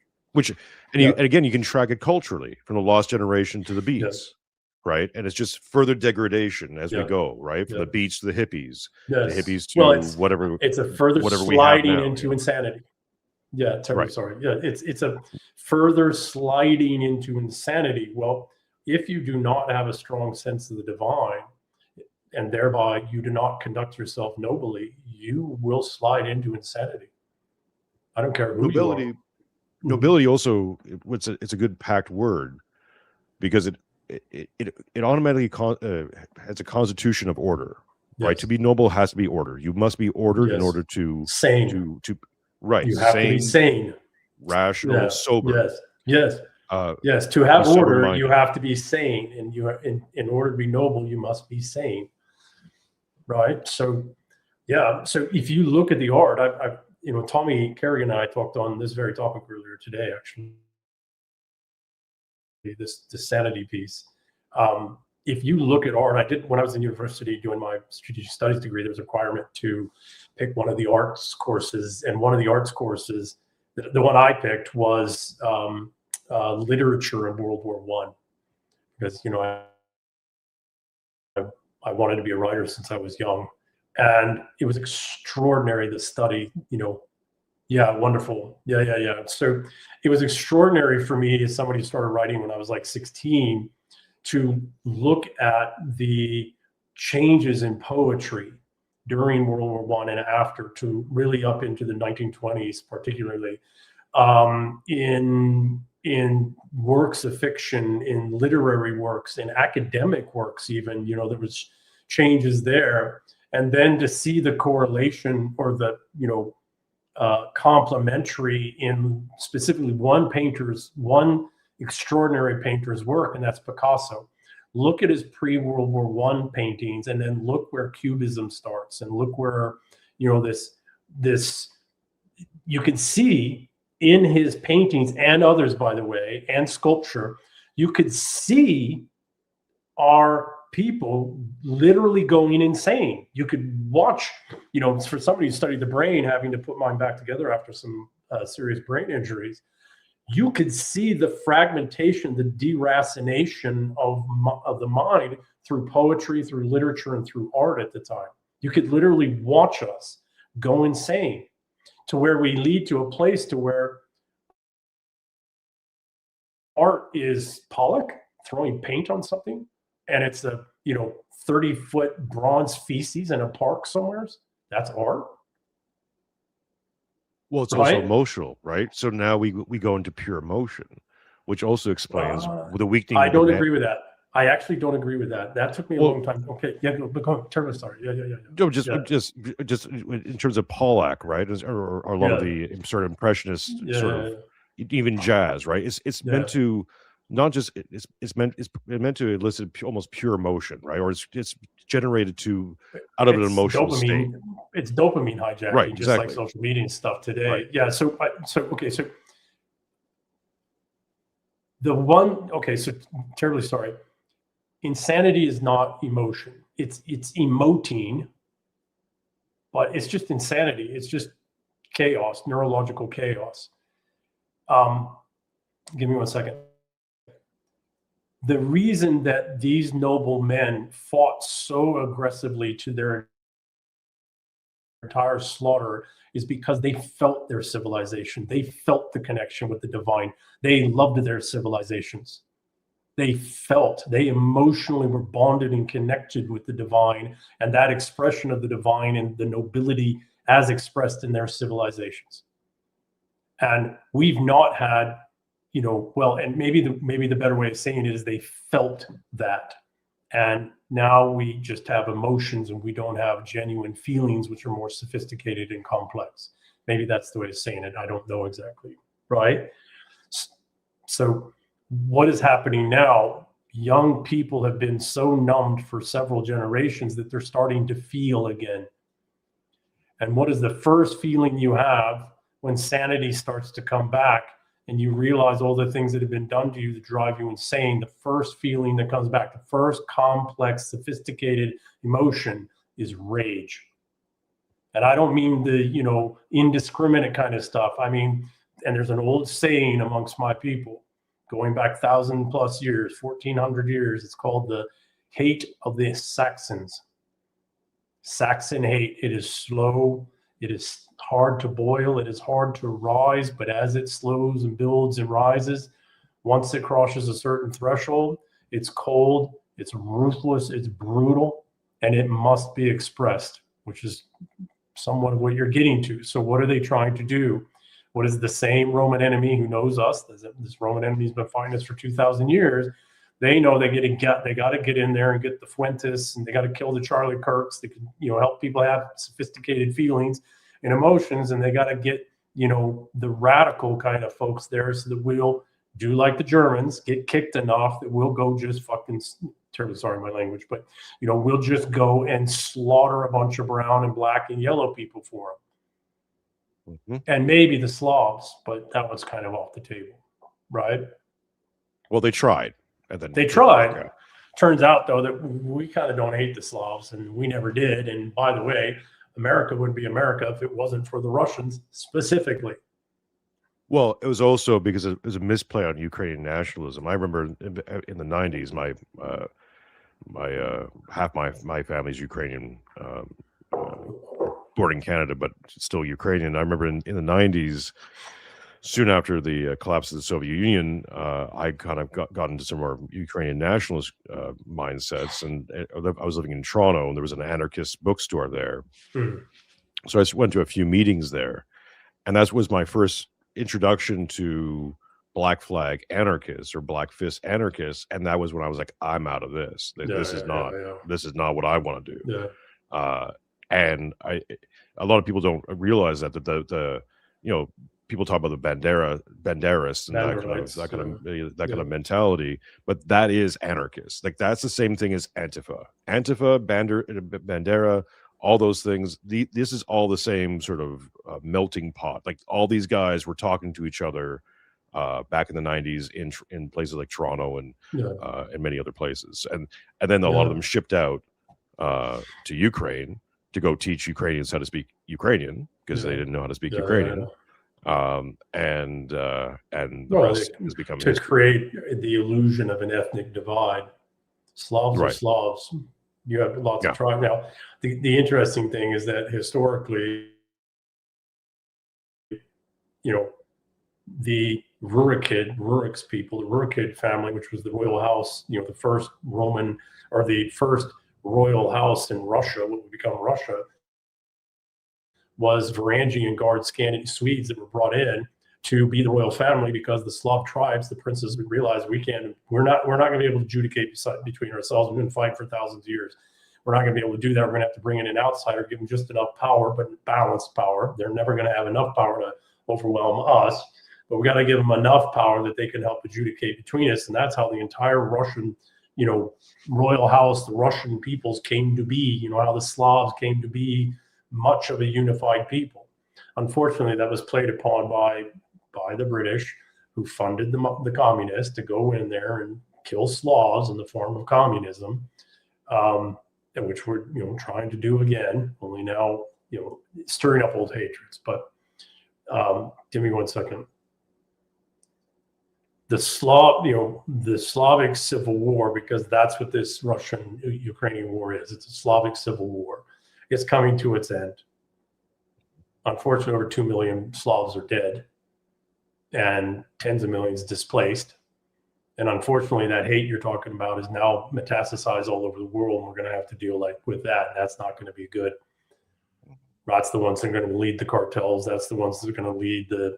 And again, you can track it culturally from the lost generation to the beats, right? And it's just further degradation as we go, right? From the beats to the hippies, the hippies to whatever. It's a further sliding into insanity. Yeah, terribly sorry. Yeah, it's a further sliding into insanity. Well, if you do not have a strong sense of the divine, and thereby you do not conduct yourself nobly, you will slide into insanity. I don't care who you are. Nobility also, it's a good packed word, because it automatically has a constitution of order, right? To be noble has to be order. You must be ordered in order to sane. Right. You have to be sane, rational, sober. Yes. Yes. To have order, you have to be sane, and in order to be noble, you must be sane. Right. So, So if you look at the art, Tommy Kerrigan and I talked on this very topic earlier today, actually, this sanity piece. If you look at art, I did when I was in university doing my strategic studies degree, there was a requirement to pick one of the arts courses, and one of the arts courses, the one I picked was literature in World War I, because I wanted to be a writer since I was young, and it was extraordinary, the study. Wonderful. So it was extraordinary for me as somebody who started writing when I was like 16 to look at the changes in poetry during World War I and after, to really up into the 1920s, particularly in works of fiction, in literary works, in academic works, even, there was changes there. And then to see the correlation or the, complementary in specifically one extraordinary painter's work, and that's Picasso. Look at his pre-World War I paintings, and then look where Cubism starts, and look where, this you can see in his paintings, and others, by the way, and sculpture, you could see our people literally going insane. You could watch, for somebody who studied the brain, having to put mine back together after some serious brain injuries, you could see the fragmentation, the deracination of the mind through poetry, through literature, and through art at the time. You could literally watch us go insane to where we lead to a place to where art is Pollock throwing paint on something, and it's a 30-foot bronze feces in a park somewhere. That's art. Well, it's also emotional, right? So now we go into pure emotion, which also explains the weakening. I don't agree with that. I actually don't agree with that. That took me a long time. Okay, yeah, go. Terribly sorry. Yeah. No, just in terms of Pollack, right? Or a lot of the sort of impressionist sort of even jazz, right? It's meant to not just it's meant to elicit almost pure emotion, right? Or it's generated out of an emotional state. It's dopamine hijacking, right? Just like social media and stuff today. Right. Yeah. So terribly sorry. Insanity is not emotion. It's emoting, but it's just insanity. It's just chaos, neurological chaos. Give me 1 second. The reason that these noble men fought so aggressively to their entire slaughter is because they felt their civilization. They felt the connection with the divine. They loved their civilizations. They emotionally were bonded and connected with the divine, and that expression of the divine and the nobility as expressed in their civilizations. And we've not had, and maybe the better way of saying it is they felt that. And now we just have emotions and we don't have genuine feelings, which are more sophisticated and complex. Maybe that's the way of saying it. I don't know exactly. Right? So what is happening now? Young people have been so numbed for several generations that they're starting to feel again. And what is the first feeling you have when sanity starts to come back and you realize all the things that have been done to you that drive you insane? The first feeling that comes back, the first complex, sophisticated emotion is rage. And I don't mean the, indiscriminate kind of stuff. I mean, and there's an old saying amongst my people, going back 1,000+ years, 1,400 years, it's called the hate of the Saxons. Saxon hate. It is slow. It is hard to boil. It is hard to rise. But as it slows and builds and rises, once it crosses a certain threshold, it's cold, it's ruthless, it's brutal, and it must be expressed, which is somewhat of what you're getting to. So what are they trying to do? What is the same Roman enemy who knows us? This Roman enemy has been fighting us for 2,000 years. They know they got to get in there and get the Fuentes, and they got to kill the Charlie Kirks. They can, help people have sophisticated feelings and emotions, and they got to get, the radical kind of folks there so that we'll do like the Germans, get kicked enough that we'll go just fucking, terribly sorry my language, but, we'll just go and slaughter a bunch of brown and black and yellow people for them. Mm-hmm. And maybe the Slavs, but that was kind of off the table, right? Well, they tried. And then they tried. Yeah. Turns out, though, that we kind of don't hate the Slavs, and we never did. And by the way, America wouldn't be America if it wasn't for the Russians specifically. Well, it was also because it was a misplay on Ukrainian nationalism. I remember in the 90s, half my family's Ukrainian, born in Canada, but still Ukrainian. I remember in the 90s, soon after the collapse of the Soviet Union, I kind of got into some more Ukrainian nationalist mindsets, and I was living in Toronto, and there was an anarchist bookstore there. So I went to a few meetings there, and that was my first introduction to Black Flag anarchists or Black Fist anarchists, and that was when I was like, I'm out of this. This is not what I want to do. Yeah. And a lot of people don't realize that the people talk about the Banderists and that kind of mentality, but that is anarchist. Like that's the same thing as Antifa, Bandera, all those things. This is all the same sort of melting pot. Like all these guys were talking to each other back in the 90s in places like Toronto and many other places, and then a lot of them shipped out to Ukraine to go teach Ukrainians how to speak Ukrainian because they didn't know how to speak Ukrainian. And the rest has become to create the illusion of an ethnic divide. Slavs are Slavs. You have lots Yeah. of tribes. Now, the interesting thing is that historically, the Rurikid people, the Rurikid family, which was the royal house, the first Roman or the first royal house in Russia, what would become Russia, was Varangian Guard Scandinavian Swedes that were brought in to be the royal family, because the Slav tribes, the princes, would realize we're not going to be able to adjudicate between ourselves. We've been fighting for thousands of years. We're not going to be able to do that. We're going to have to bring in an outsider, give them just enough power, but balanced power. They're never going to have enough power to overwhelm us, but we got to give them enough power that they can help adjudicate between us. And that's how the entire Russian, royal house, the Russian peoples came to be, how the Slavs came to be much of a unified people. Unfortunately, that was played upon by the British, who funded the communists to go in there and kill Slavs in the form of communism, which we're trying to do again, only now stirring up old hatreds. But give me 1 second. The Slavic Civil War, because that's what this Russian-Ukrainian war is. It's a Slavic Civil War. It's coming to its end. Unfortunately, over 2 million Slavs are dead and tens of millions displaced. And unfortunately, that hate you're talking about is now metastasized all over the world, and we're going to have to deal with that. And that's not going to be good. That's the ones that are going to lead the cartels. That's the ones that are going to lead the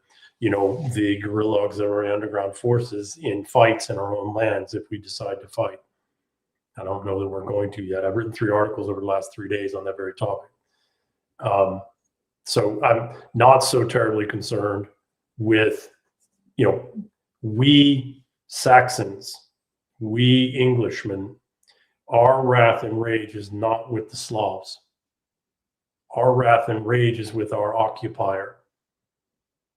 guerrilla auxiliary underground forces in fights in our own lands if we decide to fight. I don't know that we're going to yet. I've written 3 articles over the last 3 days on that very topic. So I'm not so terribly concerned with, we Saxons, we Englishmen, our wrath and rage is not with the Slavs. Our wrath and rage is with our occupier.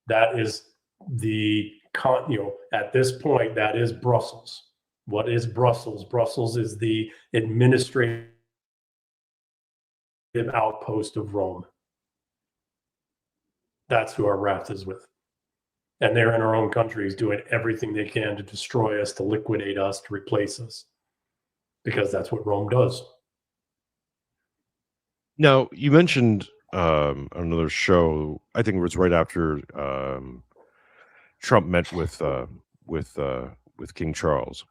That is at this point, that is Brussels. What is Brussels? Brussels is the administrative outpost of Rome. That's who our wrath is with. And they're in our own countries doing everything they can to destroy us, to liquidate us, to replace us. Because that's what Rome does. Now, you mentioned another show, I think it was right after Trump met with King Charles.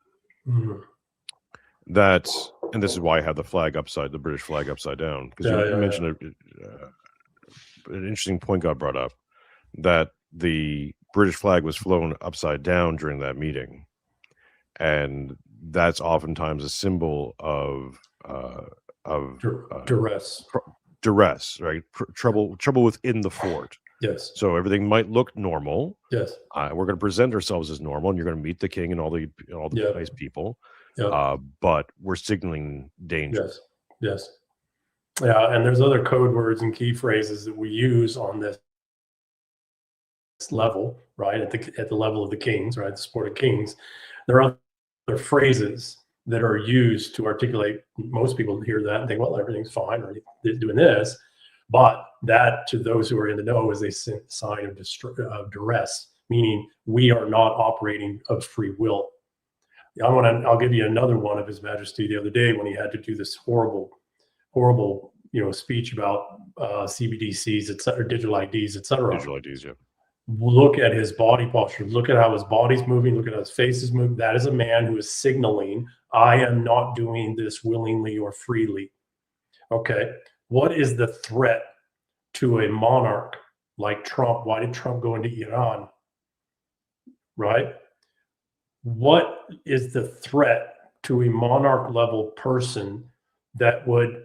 Mm-hmm. And this is why I have the British flag upside down, because you mentioned an interesting point got brought up, that the British flag was flown upside down during that meeting, and that's oftentimes a symbol of duress, right? Trouble within the fort. Yes. So everything might look normal. Yes. We're going to present ourselves as normal, and you're going to meet the king and all the nice people. Yeah. But we're signaling danger. Yes. Yeah, and there's other code words and key phrases that we use on this level, right? At the level of the kings, right? The sport of kings. There are other phrases that are used to articulate. Most people hear that and think, well, everything's fine, or they're doing this. But that, to those who are in the know, is a sign of duress, meaning we are not operating of free will. I'll give you another one of His Majesty the other day when he had to do this horrible, speech about CBDCs, etc., digital IDs, etc. Digital IDs, yeah. Look at his body posture. Look at how his body's moving. Look at how his face is moving. That is a man who is signaling, I am not doing this willingly or freely. Okay. What is the threat to a monarch like Trump? Why did Trump go into Iran? Right? What is the threat to a monarch level person that would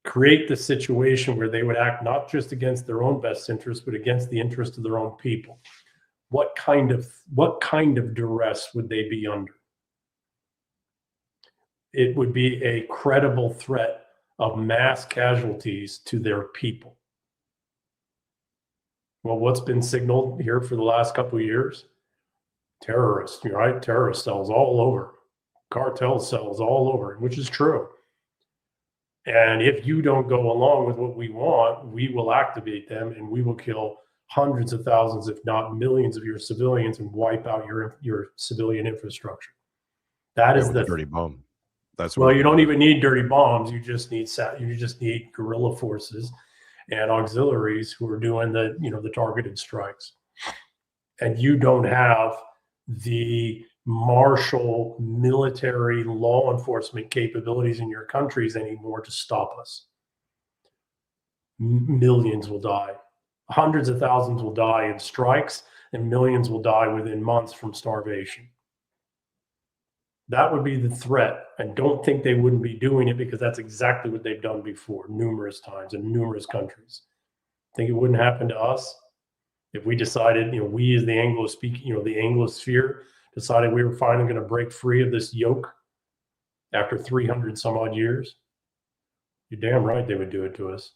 create the situation where they would act not just against their own best interest, but against the interest of their own people? What kind of duress would they be under? It would be a credible threat of mass casualties to their people. Well, what's been signaled here for the last couple of years? Terrorists, right? Terrorist cells all over, cartel cells all over, which is true. And if you don't go along with what we want, we will activate them and we will kill hundreds of thousands, if not millions, of your civilians and wipe out your civilian infrastructure. That is the dirty bomb. That's Well, what you don't even need dirty bombs. You just need guerrilla forces and auxiliaries who are doing the targeted strikes. And you don't have the martial military law enforcement capabilities in your countries anymore to stop us. Millions will die. Hundreds of thousands will die in strikes, and millions will die within months from starvation. That would be the threat. And don't think they wouldn't be doing it, because that's exactly what they've done before, numerous times in numerous countries. Think it wouldn't happen to us if we decided, we as the Anglo-speaking, the Anglosphere decided we were finally going to break free of this yoke after 300 some odd years? You're damn right they would do it to us.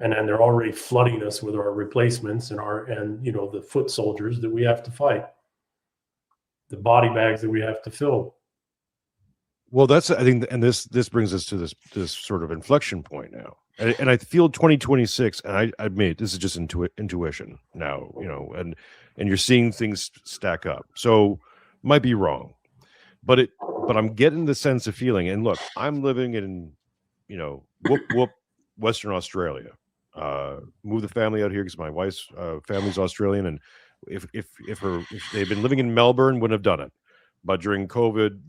And then they're already flooding us with our replacements and the foot soldiers that we have to fight, the body bags that we have to fill. Well, I think, and this brings us to this sort of inflection point now. And I feel 2026, and I admit this is just intuition now, and you're seeing things stack up. So might be wrong, but I'm getting the sense of feeling. And look, I'm living in, Western Australia. Moved the family out here because my wife's family's Australian, and if they'd been living in Melbourne, wouldn't have done it. But during COVID,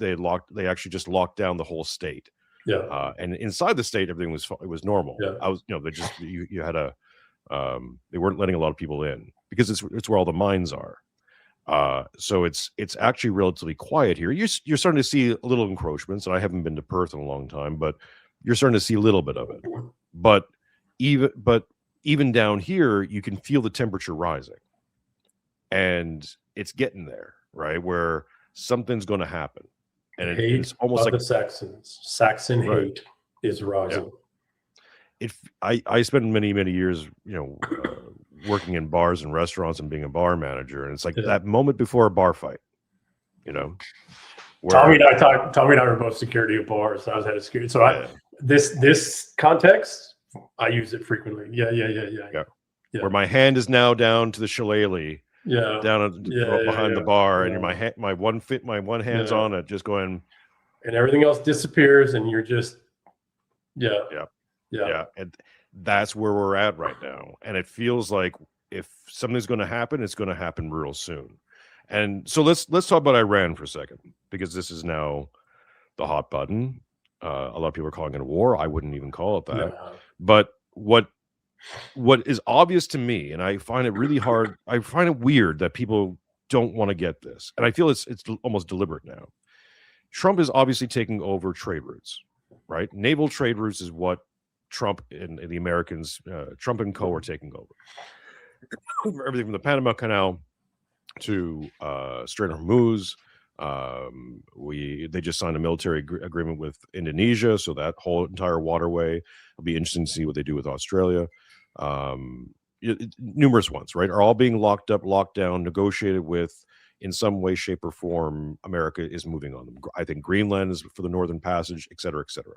they actually just locked down the whole state. Yeah. And inside the state, everything was normal. Yeah. They just you had they weren't letting a lot of people in because it's where all the mines are. So it's actually relatively quiet here. You're starting to see a little encroachments, and I haven't been to Perth in a long time, but you're starting to see a little bit of it. But even down here, you can feel the temperature rising, and it's getting there, right? Where something's going to happen. And it's almost like the Saxon right. hate is rising. Yeah. I spent many years, working in bars and restaurants and being a bar manager, and it's like that moment before a bar fight, where Tommy and I were both security at bars. I was head of security, so this context I use it frequently. Yeah. Where my hand is now down to the shillelagh. Down behind the bar, and my one hand's on it, just going, and everything else disappears, and you're just and that's where we're at right now. And it feels like if something's going to happen, it's going to happen real soon. And so let's talk about Iran for a second, because this is now the hot button. A lot of people are calling it a war. I wouldn't even call it that. But what is obvious to me, and I find it really hard, I find it weird that people don't want to get this, and I feel it's almost deliberate now. Trump is obviously taking over trade routes, right? Naval trade routes is what Trump and the Americans, Trump and co, are taking over. Everything from the Panama Canal to Strait of Hormuz. They just signed a military agreement with Indonesia, so that whole entire waterway will be interesting to see what they do with Australia. Numerous ones, right, are all being locked down, negotiated with in some way, shape, or form. America is moving on them. I think Greenland is for the Northern Passage, et cetera, et cetera.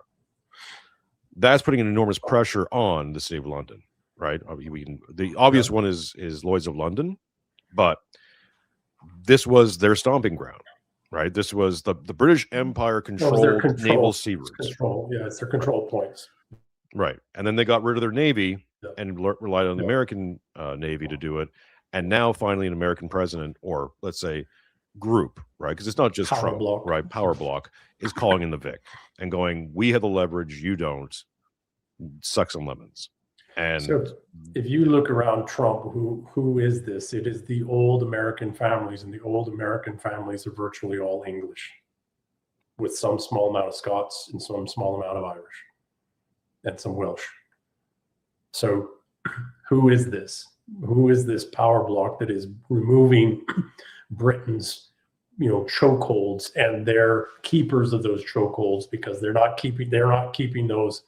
That's putting an enormous pressure on the city of London, right? The obvious one is Lloyd's of London, but this was their stomping ground, right? This was the British Empire controlled naval sea routes. It's their control points. Right. And then they got rid of their Navy and relied on the American Navy to do it. And now finally an American president, or let's say group, right? Because it's not just Trump, right? Power block is calling in the Vic and going, we have the leverage, you don't. Suck some lemons. And so if you look around Trump, who is this? It is the old American families, and the old American families are virtually all English, with some small amount of Scots and some small amount of Irish and some Welsh. So who is this? Who is this power block that is removing Britain's chokeholds, and they're keepers of those chokeholds because they're not keeping those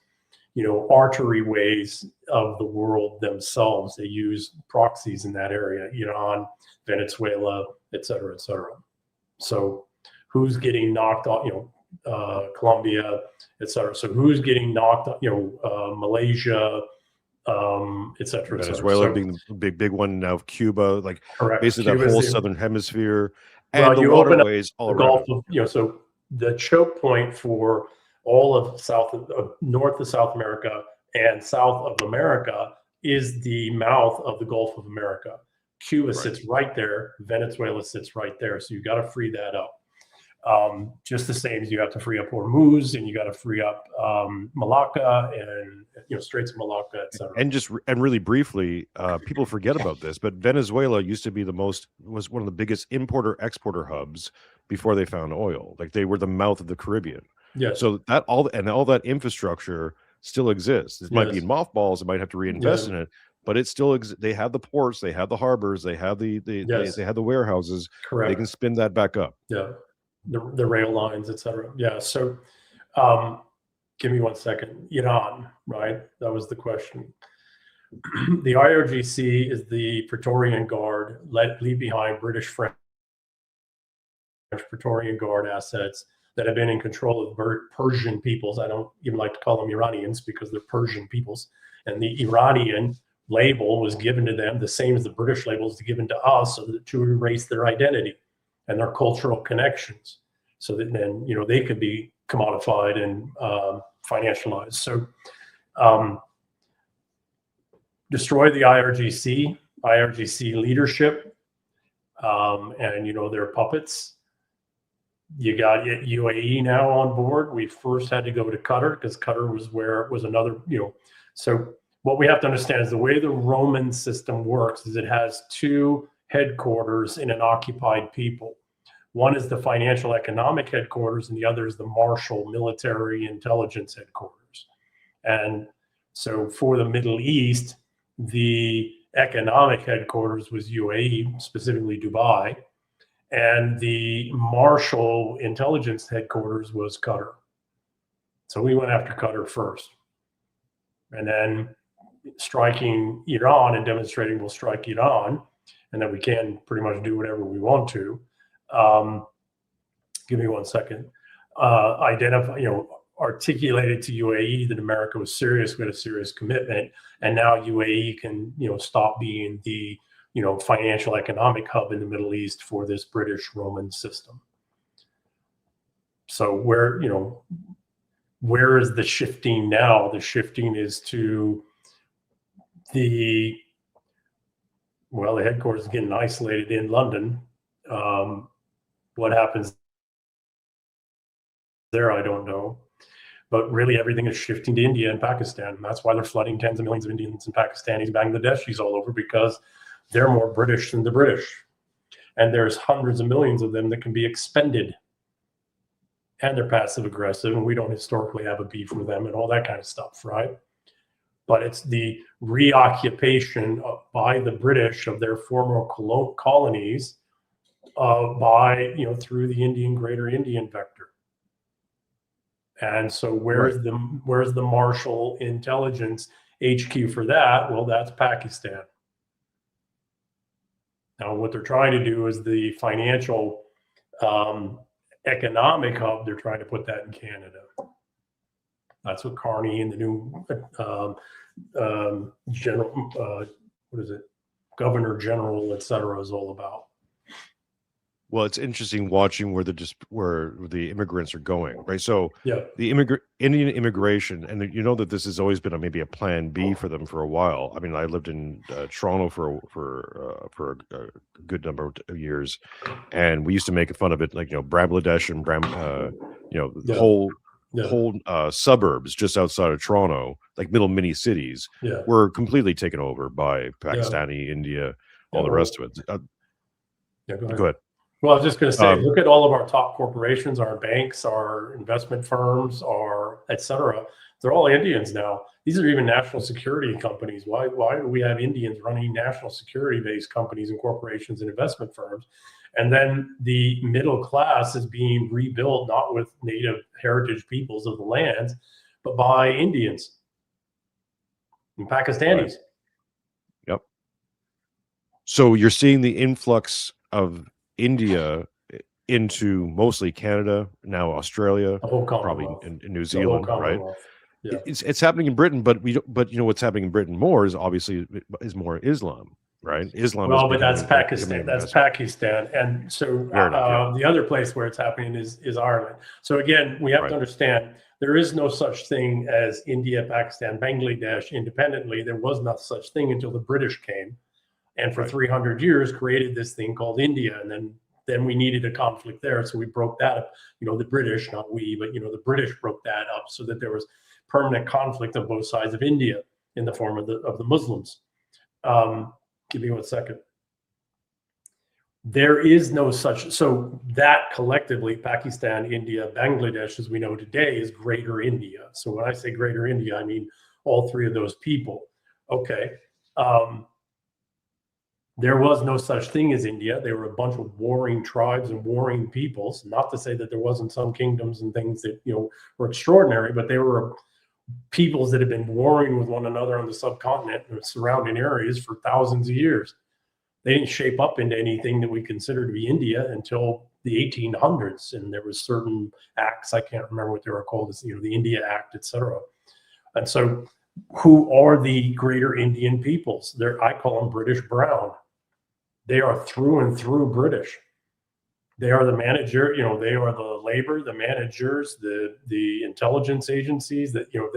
artery ways of the world themselves. They use proxies in that area, Iran, Venezuela, et cetera, et cetera. So who's getting knocked off, Colombia, et cetera. So who's getting knocked off, Malaysia, et cetera. Venezuela being the big one now, Cuba, like correct. basically Cuba's that whole southern hemisphere, and well, the you open up waterways all the around. Gulf of, so the choke point for all of North of South America and South of America is the mouth of the Gulf of America. Cuba sits right there. Venezuela sits right there. So you got to free that up. Just the same as you have to free up Hormuz, and you got to free up Malacca and Straits of Malacca, etc. And really briefly, people forget about this, but Venezuela used to be was one of the biggest importer-exporter hubs before they found oil. Like, they were the mouth of the Caribbean. Yeah. So all that infrastructure still exists. It might be in mothballs. It might have to reinvest in it, but it still they have the ports, they have the harbors, they have they have the warehouses. Correct. They can spin that back up. Yeah. The rail lines, etc. Yeah. So, give me 1 second. Iran, right? That was the question. The IRGC is the Praetorian Guard, leave behind British, French Praetorian Guard assets that have been in control of Persian peoples. I don't even like to call them Iranians because they're Persian peoples. And the Iranian label was given to them the same as the British label is given to us, so that to erase their identity and their cultural connections, so that then they could be commodified and financialized. So destroy the IRGC leadership, and their puppets. You got UAE now on board. We first had to go to Qatar because Qatar was another, So what we have to understand is the way the Roman system works is it has two headquarters in an occupied people. One is the financial economic headquarters, and the other is the martial military intelligence headquarters. And so for the Middle East, the economic headquarters was UAE, specifically Dubai, and the martial intelligence headquarters was Qatar. So we went after Qatar first, and then striking Iran and demonstrating we'll strike Iran, and that we can pretty much do whatever we want to. Give me 1 second. Articulated to UAE that America was serious, we had a serious commitment, and now UAE can, stop being the, financial economic hub in the Middle East for this British Roman system. So where is the shifting now? The shifting is to the headquarters is getting isolated in London. What happens there, I don't know. But really, everything is shifting to India and Pakistan. And that's why they're flooding tens of millions of Indians and Pakistanis, Bangladeshis all over, because they're more British than the British. And there's hundreds of millions of them that can be expended. And they're passive aggressive, and we don't historically have a beef with them and all that kind of stuff, right? But it's the reoccupation by the British of their former colonies through the Greater Indian vector. And so where's the Marshall Intelligence HQ for that? Well, that's Pakistan. Now, what they're trying to do is the financial economic hub, they're trying to put that in Canada. That's what Carney and the new Governor General, et cetera, is all about. Well, it's interesting watching where the immigrants are going, right? So the Indian immigration, and that this has always been maybe a plan B for them for a while. I mean, I lived in Toronto for a good number of years, and we used to make fun of it, like Bangladesh and the whole suburbs just outside of Toronto, like little mini cities, were completely taken over by Pakistani, India, all the rest of it. Go ahead. Well, I was just going to say, look at all of our top corporations, our banks, our investment firms, our et cetera. They're all Indians now. These are even national security companies. Why do we have Indians running national security-based companies and corporations and investment firms? And then the middle class is being rebuilt, not with native heritage peoples of the lands, but by Indians and Pakistanis. Right. Yep. So you're seeing the influx of India into mostly Canada, now Australia, probably in New Zealand, right? Yeah. It's happening in Britain, but what's happening in Britain more is obviously more Islam, right? Islam is Well, but that's becoming Pakistan. a That's mess. Pakistan, and so Fair enough, the other place where it's happening is Ireland. So again, we have Right. to understand there is no such thing as India, Pakistan, Bangladesh independently. There was not such thing until the British came, and for Right. 300 years created this thing called India, and then we needed a conflict there, so we broke that up. You know, the British, not we, but you know, the British broke that up so that there was permanent conflict on both sides of India in the form of the Muslims. Give me 1 second. There is no such, so that collectively, Pakistan, India, Bangladesh, as we know today, is Greater India. So when I say Greater India, I mean all three of those people. Okay. There was no such thing as India. They were a bunch of warring tribes and warring peoples. Not to say that there wasn't some kingdoms and things that, you know, were extraordinary, but they were peoples that had been warring with one another on the subcontinent and surrounding areas for thousands of years. They didn't shape up into anything that we consider to be India until the 1800s, and there was certain acts, I can't remember what they were called, you know, the India Act, etc. And so, who are the Greater Indian peoples? I call them British Brown. They are through and through British. They are the manager, you know, they are the labor, the managers, the intelligence agencies. That, you know,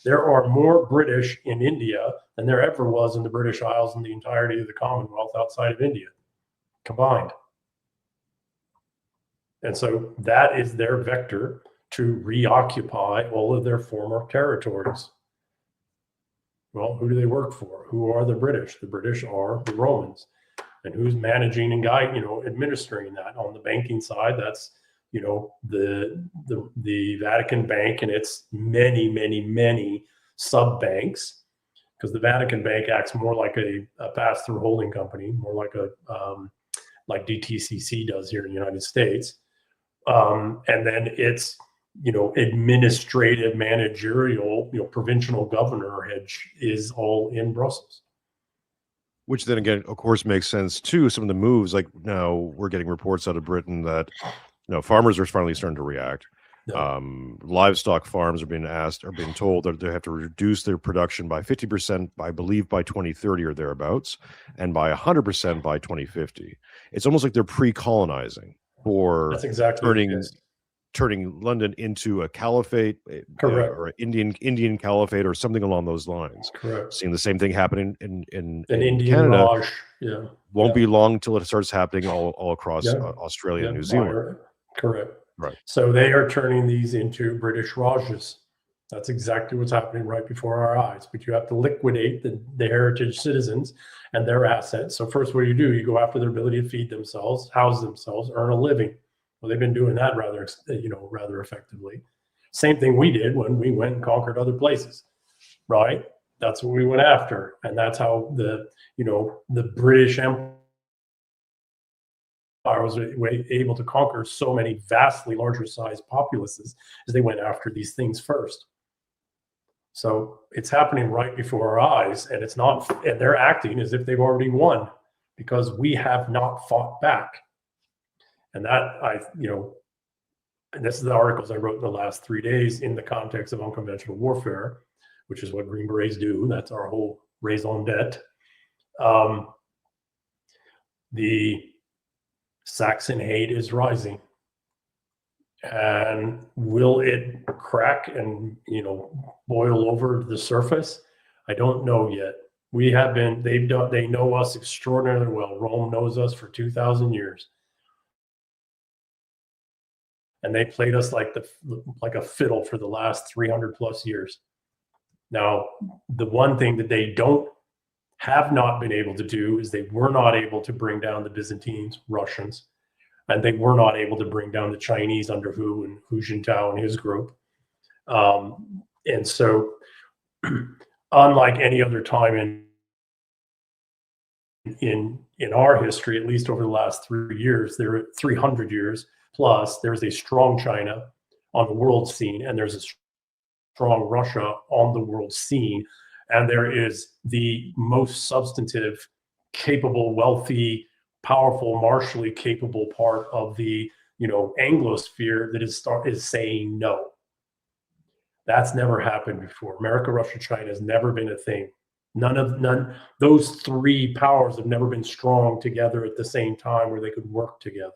there are more British in India than there ever was in the British Isles and the entirety of the Commonwealth outside of India combined. And so that is their vector to reoccupy all of their former territories. Well, who do they work for? Who are the British? The British are the Romans. And who's managing and guiding, you know, administering that? On the banking side, that's, you know, the Vatican Bank and its many sub banks, because the Vatican Bank acts more like a pass-through holding company, more like a like DTCC does here in the United States. And then it's, you know, administrative, managerial, you know, provincial governor is all in Brussels. Which then again, of course, makes sense too. Some of the moves, like now we're getting reports out of Britain that, you know, farmers are finally starting to react. Yeah. Livestock farms are being told that they have to reduce their production by 50%, I believe, by 2030 or thereabouts, and by 100% by 2050. It's almost like they're pre-colonizing for That's exactly turning London into a caliphate, Correct. or an Indian caliphate, or something along those lines. Correct. Seeing the same thing happen in Indian Canada. Raj, yeah. Won't be long until it starts happening all across Australia and New Zealand. Correct. Right. So they are turning these into British Rajas. That's exactly what's happening right before our eyes. But you have to liquidate the heritage citizens and their assets. So first, what do? You go after their ability to feed themselves, house themselves, earn a living. Well, they've been doing that rather effectively. Same thing we did when we went and conquered other places, right? That's what we went after, and that's how the British Empire was able to conquer so many vastly larger sized populaces, as they went after these things first. So it's happening right before our eyes, and it's not, and they're acting as if they've already won because we have not fought back. And that and this is the articles I wrote in the last 3 days in the context of unconventional warfare, which is what Green Berets do. That's our whole raison d'etre. The Saxon hate is rising. And will it crack and, boil over the surface? I don't know yet. They know us extraordinarily well. Rome knows us for 2,000 years. And they played us like a fiddle for the last 300 plus years. Now, the one thing that they have not been able to do is they were not able to bring down the Byzantines, Russians, and they were not able to bring down the Chinese under Hu Jintao and his group. And so, unlike any other time in our history, at least over the last 3 years, 300 years plus, there's a strong China on the world scene, and there's a strong Russia on the world scene, and there is the most substantive, capable, wealthy, powerful, martially capable part of the Anglosphere that is saying no. That's never happened before. America, Russia, China has never been a thing. None. Those three powers have never been strong together at the same time where they could work together,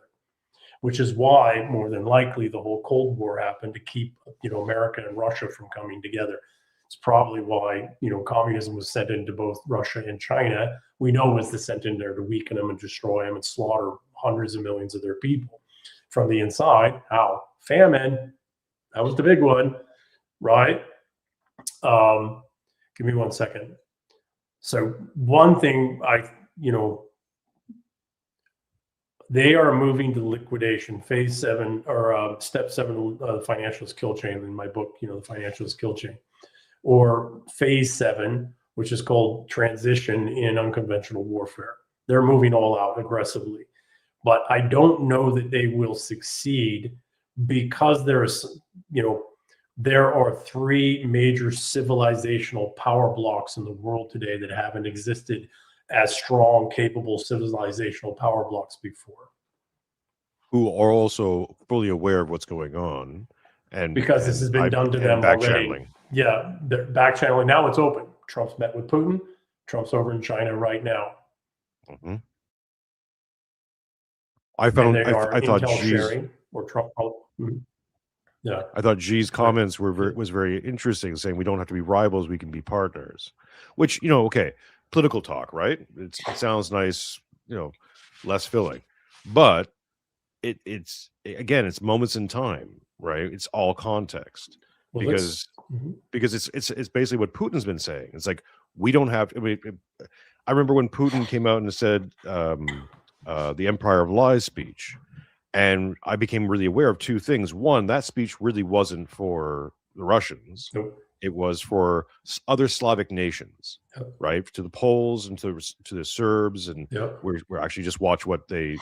which is why more than likely the whole Cold War happened, to keep, America and Russia from coming together. It's probably why, communism was sent into both Russia and China. We know it was sent in there to weaken them and destroy them and slaughter hundreds of millions of their people from the inside. How? Famine. That was the big one, right? Give me 1 second. So one thing they are moving to liquidation, phase 7 or step 7, the financial skill chain in my book, the financial skill chain, or phase 7, which is called transition in unconventional warfare. They're moving all out aggressively, but I don't know that they will succeed because there are 3 major civilizational power blocks in the world today that haven't existed as strong, capable civilizational power blocks before. Who are also fully aware of what's going on. And because this has been done to them back already. channeling. Yeah, they're back channeling. Now it's open. Trump's met with Putin. Trump's over in China right now. Mm-hmm. I thought intel Xi's, sharing or Trump. Yeah, I thought Xi's comments was very interesting, saying we don't have to be rivals, we can be partners. Which, okay, political talk, right? It sounds nice, less filling, but it's moments in time, right? It's all context, because it's basically what Putin's been saying. It's like, we don't have. I remember when Putin came out and said the Empire of Lies speech. And I became really aware of 2 things. One, that speech really wasn't for the Russians. Nope. It was for other Slavic nations, right? To the Poles and to the Serbs. And we're actually just watch what they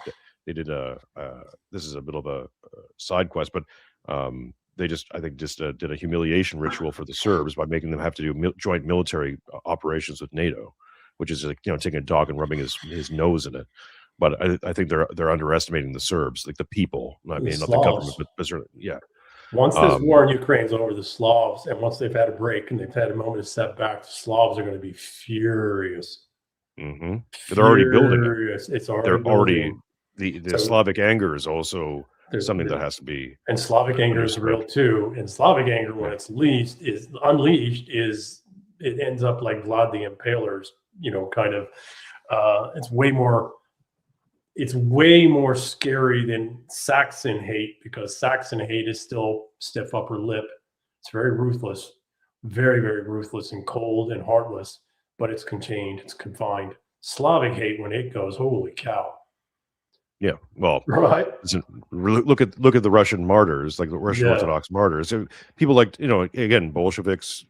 did. This is a bit of a side quest, but they just did a humiliation ritual for the Serbs by making them have to do joint military operations with NATO, which is like, taking a dog and rubbing his nose in it. But I think they're underestimating the Serbs, like the people. I mean, not the government, but yeah. Once this war in Ukraine is over, the Slavs, and once they've had a break and they've had a moment to step back, the Slavs are going to be furious. Mm-hmm. They're already building it. It's already the Slavic anger is also something that has to be. And Slavic anger is real too. And Slavic anger, when it's unleashed, it ends up like Vlad the Impaler's. Kind of. It's way more scary than Saxon hate, because Saxon hate is still stiff upper lip. It's very ruthless, very, very ruthless and cold and heartless, but it's contained, it's confined. Slavic hate, when it goes, holy cow. Yeah, well, right. Look at the Russian martyrs, like the Russian Orthodox martyrs. So people like, again, Bolsheviks,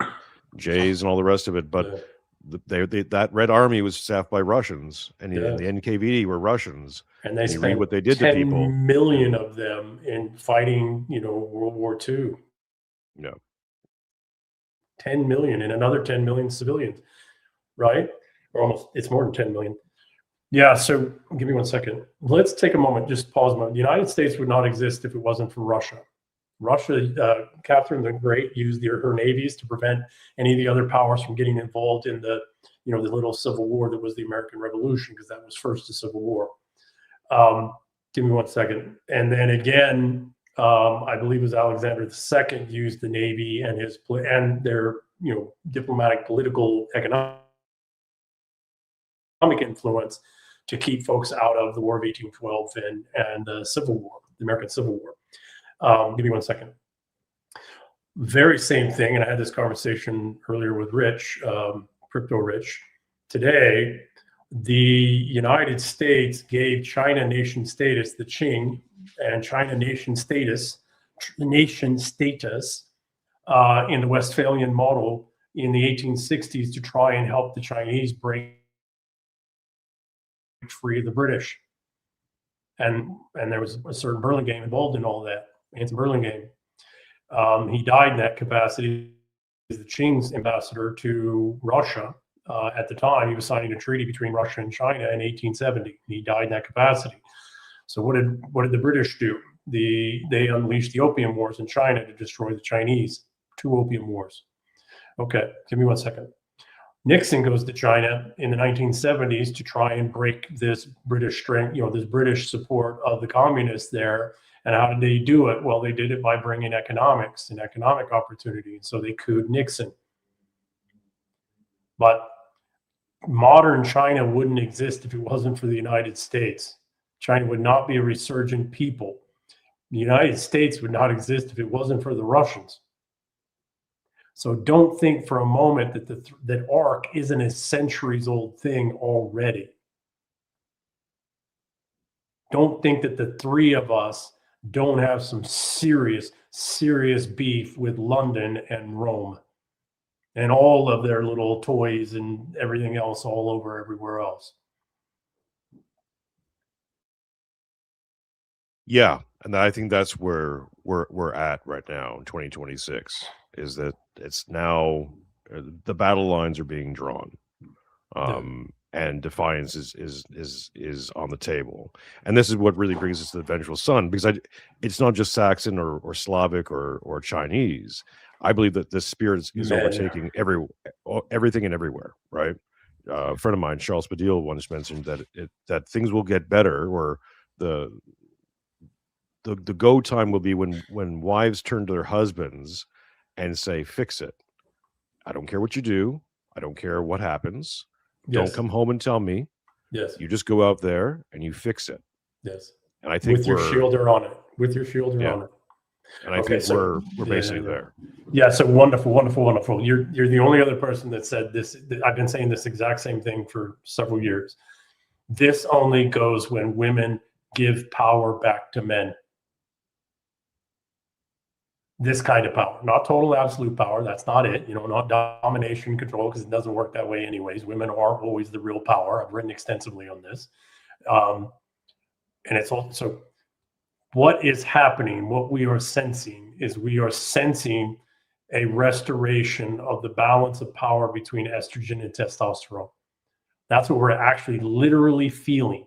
Jays, and all the rest of it, but. That Red Army was staffed by Russians, and the NKVD were Russians, and they read what they did to people. 10 million of them in fighting, World War II. No, 10 million, and another 10 million civilians, right? Or almost, it's more than 10 million. Yeah. So give me 1 second. Let's take a moment. Just pause a moment. The United States would not exist if it wasn't for Russia. Catherine the Great used her navies to prevent any of the other powers from getting involved in the little civil war that was the American Revolution, because that was first a civil war. Give me 1 second. And then again, I believe it was Alexander II used the Navy and their diplomatic, political, economic influence to keep folks out of the War of 1812 and the Civil War, the American Civil War. Give me 1 second. Very same thing, and I had this conversation earlier with Rich, Crypto Rich. Today, the United States gave China nation status, the Qing, and China nation status in the Westphalian model in the 1860s to try and help the Chinese break free of the British. And there was a certain Burlingame involved in all that. Anson Burlingame. He died in that capacity as the Qing's ambassador to Russia. At the time, he was signing a treaty between Russia and China in 1870. He died in that capacity. So what did the British do? They unleashed the Opium Wars in China to destroy the Chinese. 2 Opium Wars. Okay, give me 1 second. Nixon goes to China in the 1970s to try and break this British strength, this British support of the communists there. And how did they do it? Well, they did it by bringing economics and economic opportunity. So they cooed Nixon. But modern China wouldn't exist if it wasn't for the United States. China would not be a resurgent people. The United States would not exist if it wasn't for the Russians. So don't think for a moment that ARC isn't a centuries-old thing already. Don't think that the three of us don't have some serious, serious beef with London and Rome and all of their little toys and everything else all over everywhere else. Yeah, and I think that's where we're at right now in 2026. Is that it's now the battle lines are being drawn, and defiance is on the table. And this is what really brings us to the vengeful son, because it's not just Saxon or Slavic or Chinese. I believe that this spirit is overtaking everything and everywhere. Right? A friend of mine, Charles Padil, once mentioned that things will get better, or the go time will be when wives turn to their husbands and say, fix it. I don't care what you do. I don't care what happens. Yes. Don't come home and tell me. Yes. You just go out there and you fix it. Yes. And I think with your shielder on it. With your shielder on it. And I think we're basically there. Yeah. So wonderful, wonderful, wonderful. You're the only other person that said this. I've been saying this exact same thing for several years. This only goes when women give power back to men. This kind of power, not total absolute power. That's not it. Not domination, control, because it doesn't work that way anyways. Women are always the real power. I've written extensively on this. And it's also what is happening, what we are sensing is we are sensing a restoration of the balance of power between estrogen and testosterone. That's what we're actually literally feeling.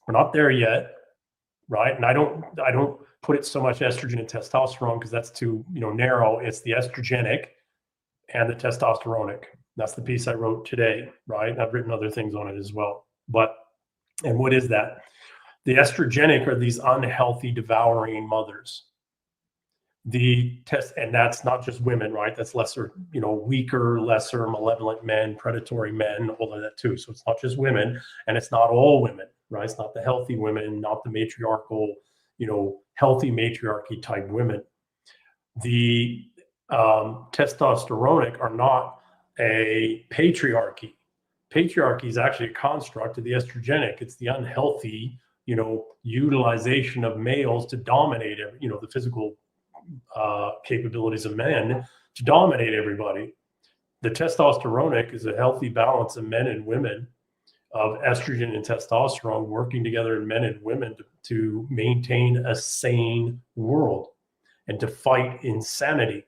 We're not there yet. Right. And I don't put it so much estrogen and testosterone because that's too, narrow. It's the estrogenic and the testosteronic. That's the piece I wrote today. Right. And I've written other things on it as well. And what is that? The estrogenic are these unhealthy, devouring mothers. And that's not just women, right? That's lesser, weaker, lesser, malevolent men, predatory men, all of that too. So it's not just women, and it's not all women, right? It's not the healthy women, not the matriarchal, healthy matriarchy type women. The testosteronic are not a patriarchy. Patriarchy is actually a construct of the estrogenic. It's the unhealthy, utilization of males to dominate, the physical capabilities of men to dominate everybody. The testosteronic is a healthy balance of men and women, of estrogen and testosterone working together in men and women to maintain a sane world and to fight insanity,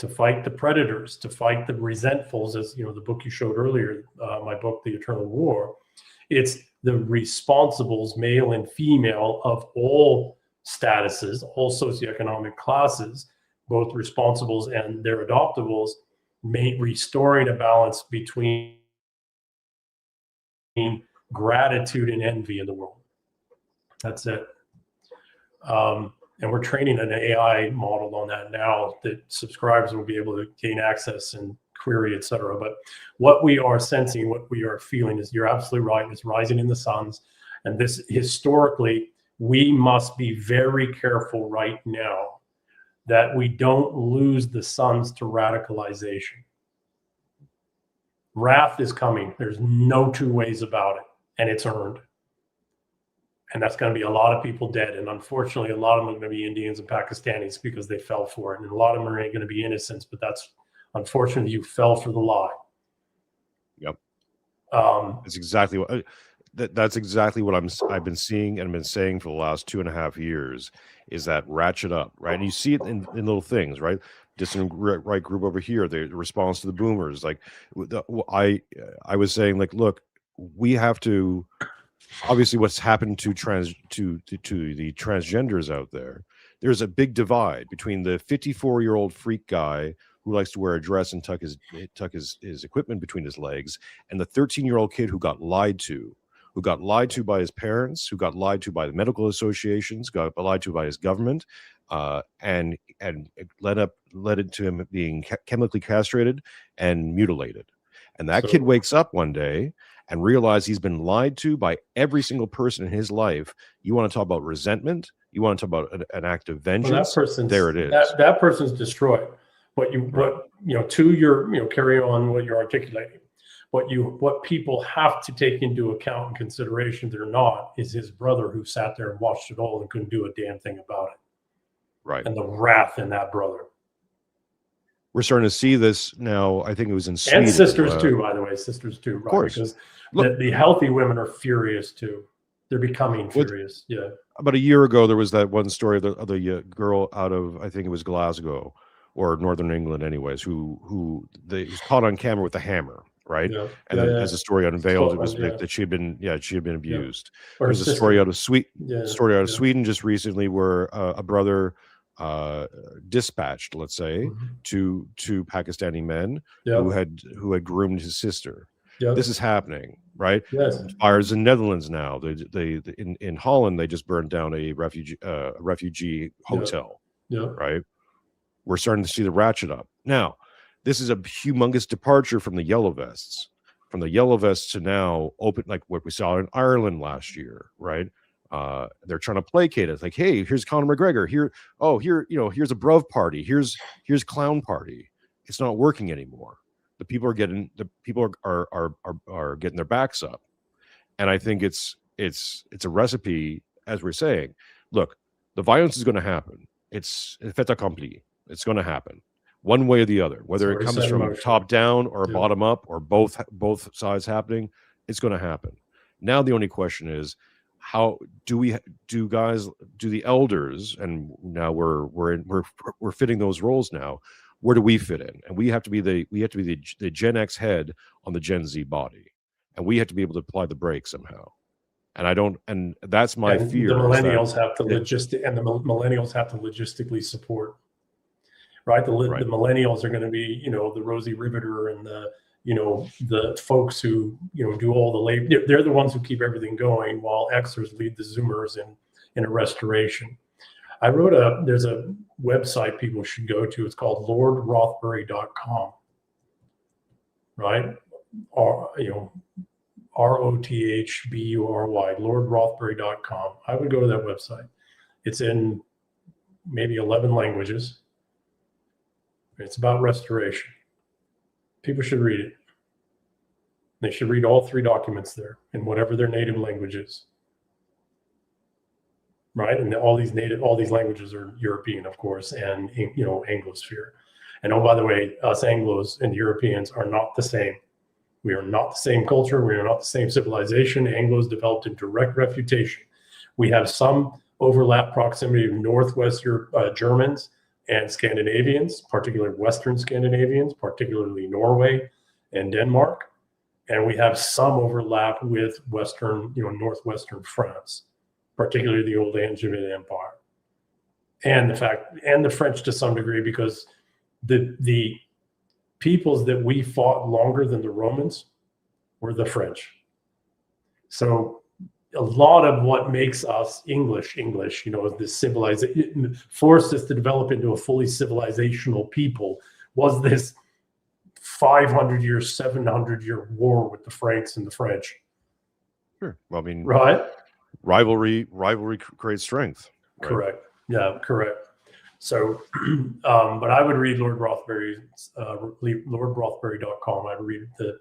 to fight the predators, to fight the resentfuls, as the book you showed earlier, my book, The Eternal War. It's the responsibles, male and female, of all statuses, all socioeconomic classes, both responsibles and their adoptables, restoring a balance between gratitude and envy in the world. That's it. And we're training an AI model on that now that subscribers will be able to gain access and query, etc. But what we are sensing, what we are feeling is, you're absolutely right, it's rising in the suns. And this, historically, we must be very careful right now that we don't lose the sons to radicalization. Wrath is coming. There's no two ways about it, and it's earned. And that's going to be a lot of people dead. And unfortunately, a lot of them are going to be Indians and Pakistanis because they fell for it. And a lot of them are going to be innocents, but that's unfortunately, you fell for the lie. Yep. That's exactly what that's exactly what I've been seeing and been saying for the last 2.5 years, is that ratchet up, right? And you see it in little things, right? Dissident right group over here, the response to the boomers. Like I was saying, like, look, we have to, obviously what's happened to the transgenders out there there's a big divide between the 54-year-old freak guy who likes to wear a dress and tuck his equipment between his legs, and the 13-year-old kid who got lied to by his parents, who got lied to by the medical associations, got lied to by his government, and led into him being chemically castrated and mutilated. And that kid wakes up one day and realizes he's been lied to by every single person in his life. You want to talk about resentment? You want to talk about an act of vengeance? There it is. That person's destroyed. Carry on what you're articulating. What people have to take into account and consideration they're not is his brother, who sat there and watched it all and couldn't do a damn thing about it. Right. And the wrath in that brother. We're starting to see this now. I think it was in Sweden. And sisters too, by the way. Sisters too, right? Of course. Because the healthy women are furious too. They're becoming furious. Yeah. About a year ago, there was that one story of the girl out of, I think it was Glasgow or Northern England anyways, who was caught on camera with a hammer. Right. Yeah. And then as the story unveiled, it was that she had been abused. Yeah. There's a story out of Sweden just recently where a brother dispatched, let's say, to Pakistani men who had groomed his sister. Yep. This is happening, right? Yes. Fires in Netherlands now. They in Holland they just burned down a refugee hotel. Yeah. Right. We're starting to see the ratchet up now. This is a humongous departure from the yellow vests. From the yellow vests to now open, like what we saw in Ireland last year, right? They're trying to placate it. Like, hey, here's Conor McGregor. Here's a Bruv party. Here's clown party. It's not working anymore. The people are getting getting their backs up, and I think it's a recipe, as we're saying. Look, the violence is going to happen. It's fait accompli. It's going to happen. One way or the other, whether it comes from top down or bottom up or both sides happening, it's going to happen. Now the only question is, how do the elders, and now we're fitting those roles now. Where do we fit in? And we have to be the Gen X head on the Gen Z body, and we have to be able to apply the brakes somehow. And that's my fear. The millennials have to logistically support. Right, the millennials are going to be, the Rosie Riveter and the folks who do all the labor. They're the ones who keep everything going, while Xers lead the Zoomers in a restoration. There's a website people should go to. It's called LordRothbury.com. Right, ROTHBURY, LordRothbury.com. I would go to that website. It's in maybe 11 languages. It's about restoration. People should read it. They should read all 3 documents there in whatever their native language is. Right? And all these languages are European, of course, and Anglosphere. And by the way, us Anglos and Europeans are not the same. We are not the same culture. We are not the same civilization. Anglos developed in direct refutation. We have some overlap proximity of Northwestern Germans and Scandinavians, particularly Western Scandinavians, particularly Norway and Denmark. And we have some overlap with Northwestern France, particularly the old Angevin Empire. And the French to some degree, because the peoples that we fought longer than the Romans were the French. So a lot of what makes us English, this civilization, forced us to develop into a fully civilizational people, was this 500-year, 700-year war with the Franks and the French. Sure. Well, I mean, right? Rivalry creates strength. Right? Correct. Yeah, correct. So, but I would read Lord Rothbury's, LordRothbury.com. I would read the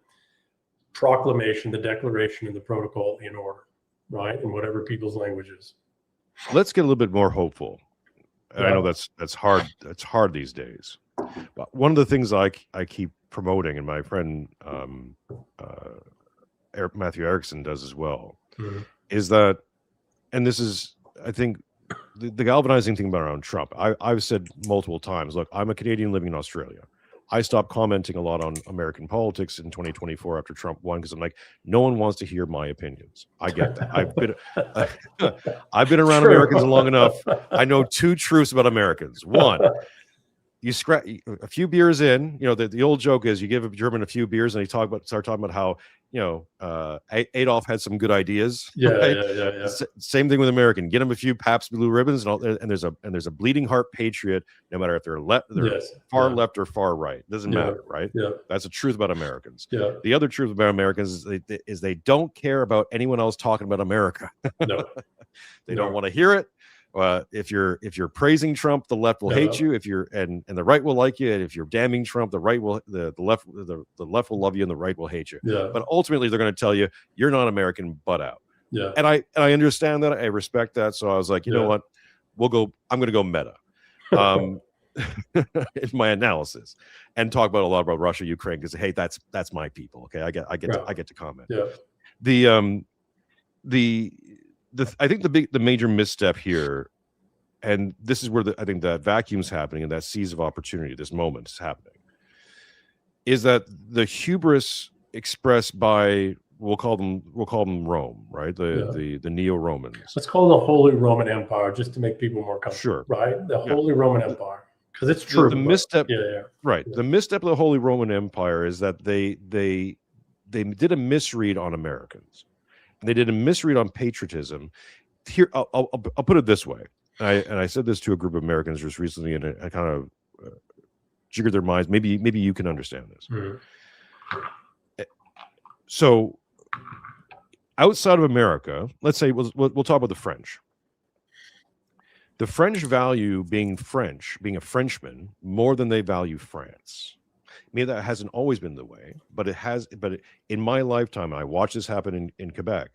proclamation, the declaration, and the protocol in order. Right, in whatever people's languages. Let's get a little bit more hopeful. And I know that's hard. That's hard these days. But one of the things I keep promoting, and my friend Matthew Erickson does as well, is that, and this is, I think, the galvanizing thing about around Trump. I've said multiple times, look, I'm a Canadian living in Australia. I stopped commenting a lot on American politics in 2024 after Trump won, because I'm like, no one wants to hear my opinions. I get that. I've been around True. Americans long enough. I know two truths about Americans. One, you scratch a few beers in, the old joke is you give a German a few beers and they start talking about how, Adolf had some good ideas. Yeah, right? yeah. Same thing with American. Get them a few Pabst Blue Ribbons, and there's a bleeding heart patriot, no matter if they're far left or far right. Doesn't matter, right? Yeah. That's the truth about Americans. Yeah. The other truth about Americans is they don't care about anyone else talking about America. No. They don't want to hear it. If you're praising Trump, the left will hate you. If you're and the right will like you, and if you're damning Trump, the left will love you, and the right will hate you. Yeah. But ultimately, they're going to tell you you're not American, butt out. Yeah. And I understand that. I respect that. So I was like, you know what, I'm going to go meta in my analysis and talk about a lot about Russia, Ukraine, because hey, that's my people. Okay, I get to comment. Yeah. I think the major misstep here, and this is where I think that vacuum's happening and that seize of opportunity, this moment is happening, is that the hubris expressed by we'll call them Rome, right? The Neo-Romans. Let's call it the Holy Roman Empire, just to make people more comfortable. Sure. Right? The Holy Roman Empire, because it's true. The misstep. Right. Yeah. The misstep of the Holy Roman Empire is that they did a misread on Americans. They did a misread on patriotism. Here, I'll put it this way. And I said this to a group of Americans just recently, and I kind of jiggered their minds. Maybe you can understand this. Mm-hmm. So, outside of America, let's say we'll talk about the French. The French value being French, being a Frenchman, more than they value France. Maybe that hasn't always been the way, but it has. But in my lifetime, I watched this happen in Quebec,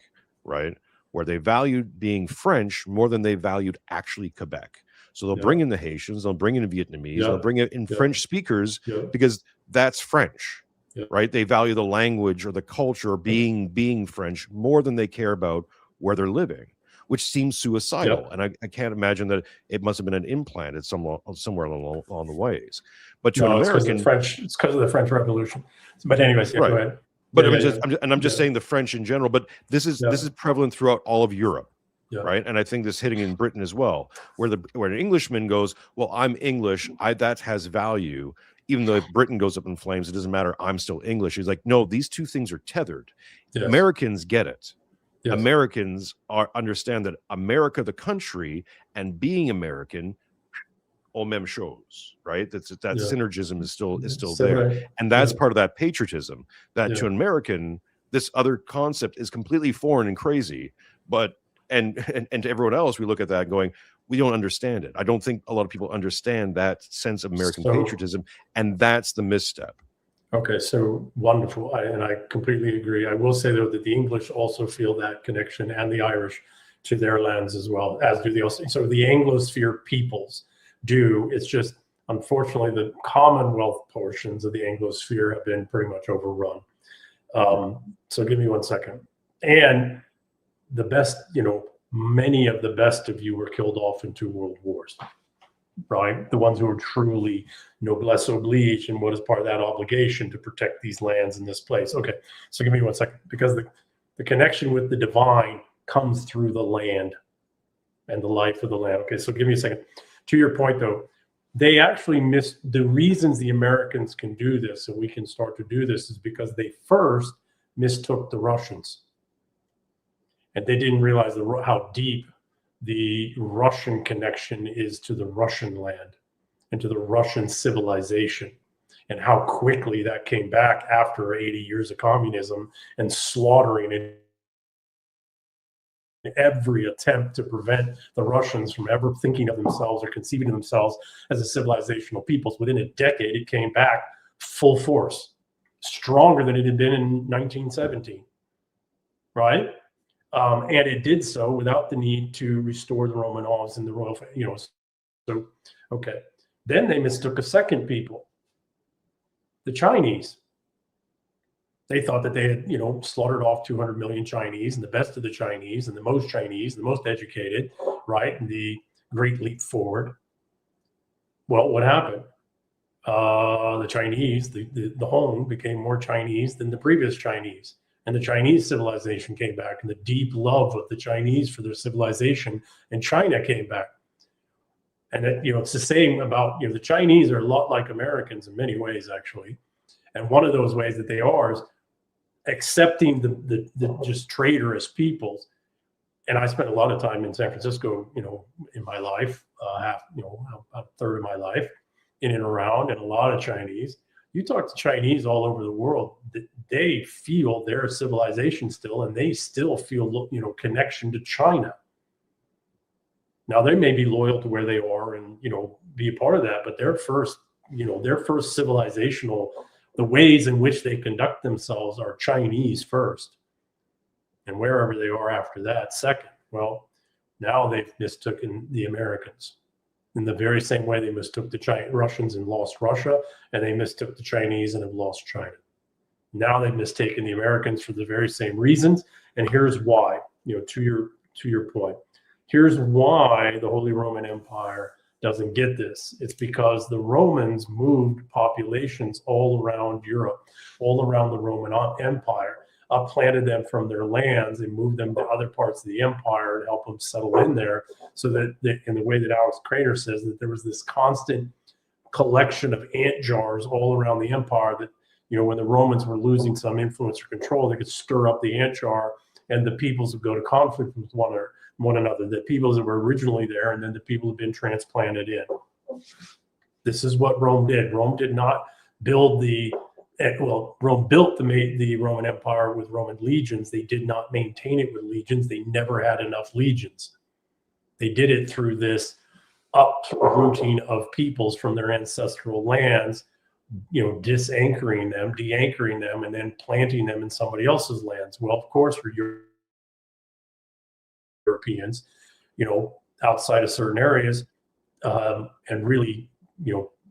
right, where they valued being French more than they valued actually Quebec. So they'll bring in the Haitians, they'll bring in Vietnamese, they'll bring in French speakers because that's French, right? They value the language or the culture being French more than they care about where they're living, which seems suicidal. And I can't imagine that it must have been an implant somewhere along the ways. But to an American, it's because of the French Revolution. But anyways, go ahead. But I'm just saying the French in general. But this is prevalent throughout all of Europe, right? And I think this hitting in Britain as well, where an Englishman goes, well, I'm English, that has value. Even though if Britain goes up in flames, it doesn't matter. I'm still English. He's like, no, these two things are tethered. Yes. Americans get it. Yes. Americans understand that America, the country, and being American, all même chose, right? That synergism is still there, right. And that's part of that patriotism. That to an American, this other concept is completely foreign and crazy. But and to everyone else, we look at that going, we don't understand it. I don't think a lot of people understand that sense of American patriotism, and that's the misstep. Okay, so wonderful, and I completely agree. I will say, though, that the English also feel that connection, and the Irish to their lands as well, as do the Australians. So the Anglosphere peoples do. It's just, unfortunately, the Commonwealth portions of the Anglosphere have been pretty much overrun. So give me 1 second. And the best, many of the best of you were killed off in 2 world wars. Right, the ones who are truly noblesse oblige, and what is part of that obligation to protect these lands in this place. Okay, so give me 1 second, because the connection with the divine comes through the land and the life of the land. Okay, so give me a second. To your point, though, they actually missed the reasons the Americans can do this, and we can start to do this, is because they first mistook the Russians, and they didn't realize how deep the Russian connection is to the Russian land and to the Russian civilization, and how quickly that came back after 80 years of communism and slaughtering it. Every attempt to prevent the Russians from ever thinking of themselves or conceiving of themselves as a civilizational peoples. Within a decade, it came back full force, stronger than it had been in 1917, right? And it did so without the need to restore the Romanovs and the royal, So, okay. Then they mistook a second people, the Chinese. They thought that they had, slaughtered off 200 million Chinese, and the best of the Chinese, and the most educated, right? And the great leap forward. Well, what happened? the Chinese, the Hong became more Chinese than the previous Chinese. And the Chinese civilization came back, and the deep love of the Chinese for their civilization, and China came back. And it's the same about, the Chinese are a lot like Americans in many ways, actually. And one of those ways that they are is accepting the just traitorous peoples. And I spent a lot of time in San Francisco, in my life, a third of my life, in and around, and a lot of Chinese. You talk to Chinese all over the world, they feel their civilization still, and they still feel, connection to China. Now they may be loyal to where they are and, be a part of that, but their first civilizational, the ways in which they conduct themselves are Chinese first. And wherever they are after that, second. Well, now they've mistaken the Americans in the very same way they mistook the Russians and lost Russia, and they mistook the Chinese and have lost China. Now they've mistaken the Americans for the very same reasons, and here's why. To your point, here's why the Holy Roman Empire doesn't get this. It's because the Romans moved populations all around Europe, all around the Roman Empire, upplanted them from their lands and moved them to other parts of the empire to help them settle in there, so that in the way that Alex Craner says, that there was this constant collection of ant jars all around the empire that, when the Romans were losing some influence or control, they could stir up the ant jar, and the peoples would go to conflict with one another, the peoples that were originally there, and then the people have been transplanted in. This is what Rome did. Rome did not build Rome built the Roman Empire with Roman legions. They did not maintain it with legions. They never had enough legions. They did it through this uprooting of peoples from their ancestral lands, disanchoring them, de-anchoring them, and then planting them in somebody else's lands. Well, of course, for Europeans, outside of certain areas, and really,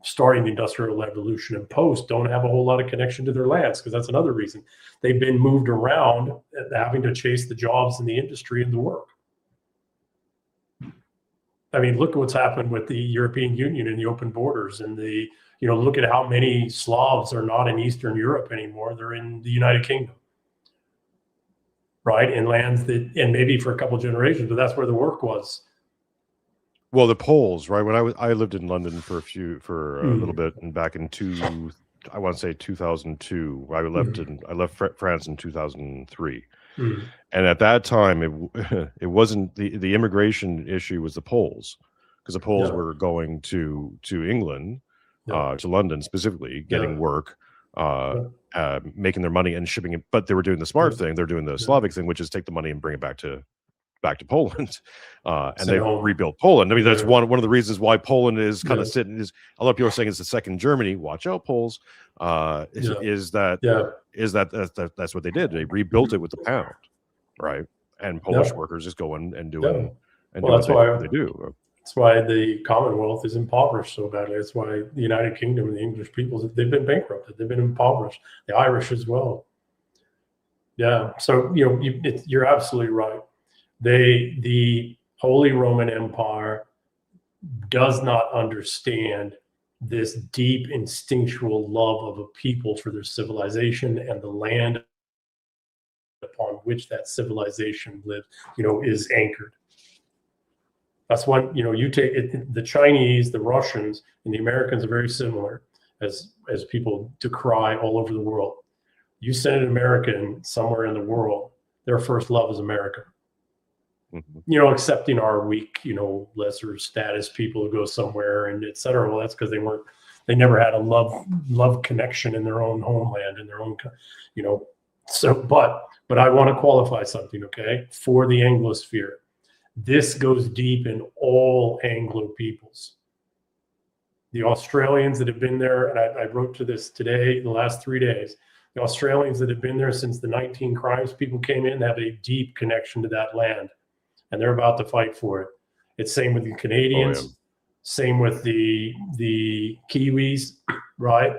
starting the Industrial Revolution and post, don't have a whole lot of connection to their lands, because that's another reason. They've been moved around, having to chase the jobs in the industry and the work. I mean, look at what's happened with the European Union and the open borders, and look at how many Slavs are not in Eastern Europe anymore. They're in the United Kingdom, right? In lands that, and maybe for a couple generations, but that's where the work was. Well, the Poles, right? When I lived in London for a little bit, and back in 2002, I left France in 2003, and at that time it wasn't the immigration issue was the Poles, because the Poles were going to England, to London specifically, getting work, making their money and shipping it, but they were doing the smart thing. They're doing the Slavic thing, which is take the money and bring it back to Poland, and they rebuilt Poland. I mean, that's one of the reasons why Poland is kind of sitting. Is a lot of people are saying it's the second Germany. Watch out, Poles. Is that that's what they did. They rebuilt it with the pound, right? And Polish workers just go in and doing that's why they do. That's why the Commonwealth is impoverished so badly. That's why the United Kingdom and the English peoples, they've been bankrupted. They've been impoverished. The Irish as well. Yeah. So you're absolutely right. The Holy Roman Empire does not understand this deep instinctual love of a people for their civilization and the land upon which that civilization lives, is anchored. That's what, you take it, the Chinese, the Russians, and the Americans are very similar, as people decry all over the world. You send an American somewhere in the world, their first love is America. Accepting our weak, lesser status people who go somewhere and et cetera. Well, that's because they never had a love connection in their own homeland, in their own, So, but I want to qualify something, okay, for the Anglosphere. This goes deep in all Anglo peoples. The Australians that have been there, and I wrote to this today, the last 3 days, the Australians that have been there since the 19 Crimes people came in have a deep connection to that land, and they're about to fight for it. It's same with the Canadians, same with the Kiwis, right?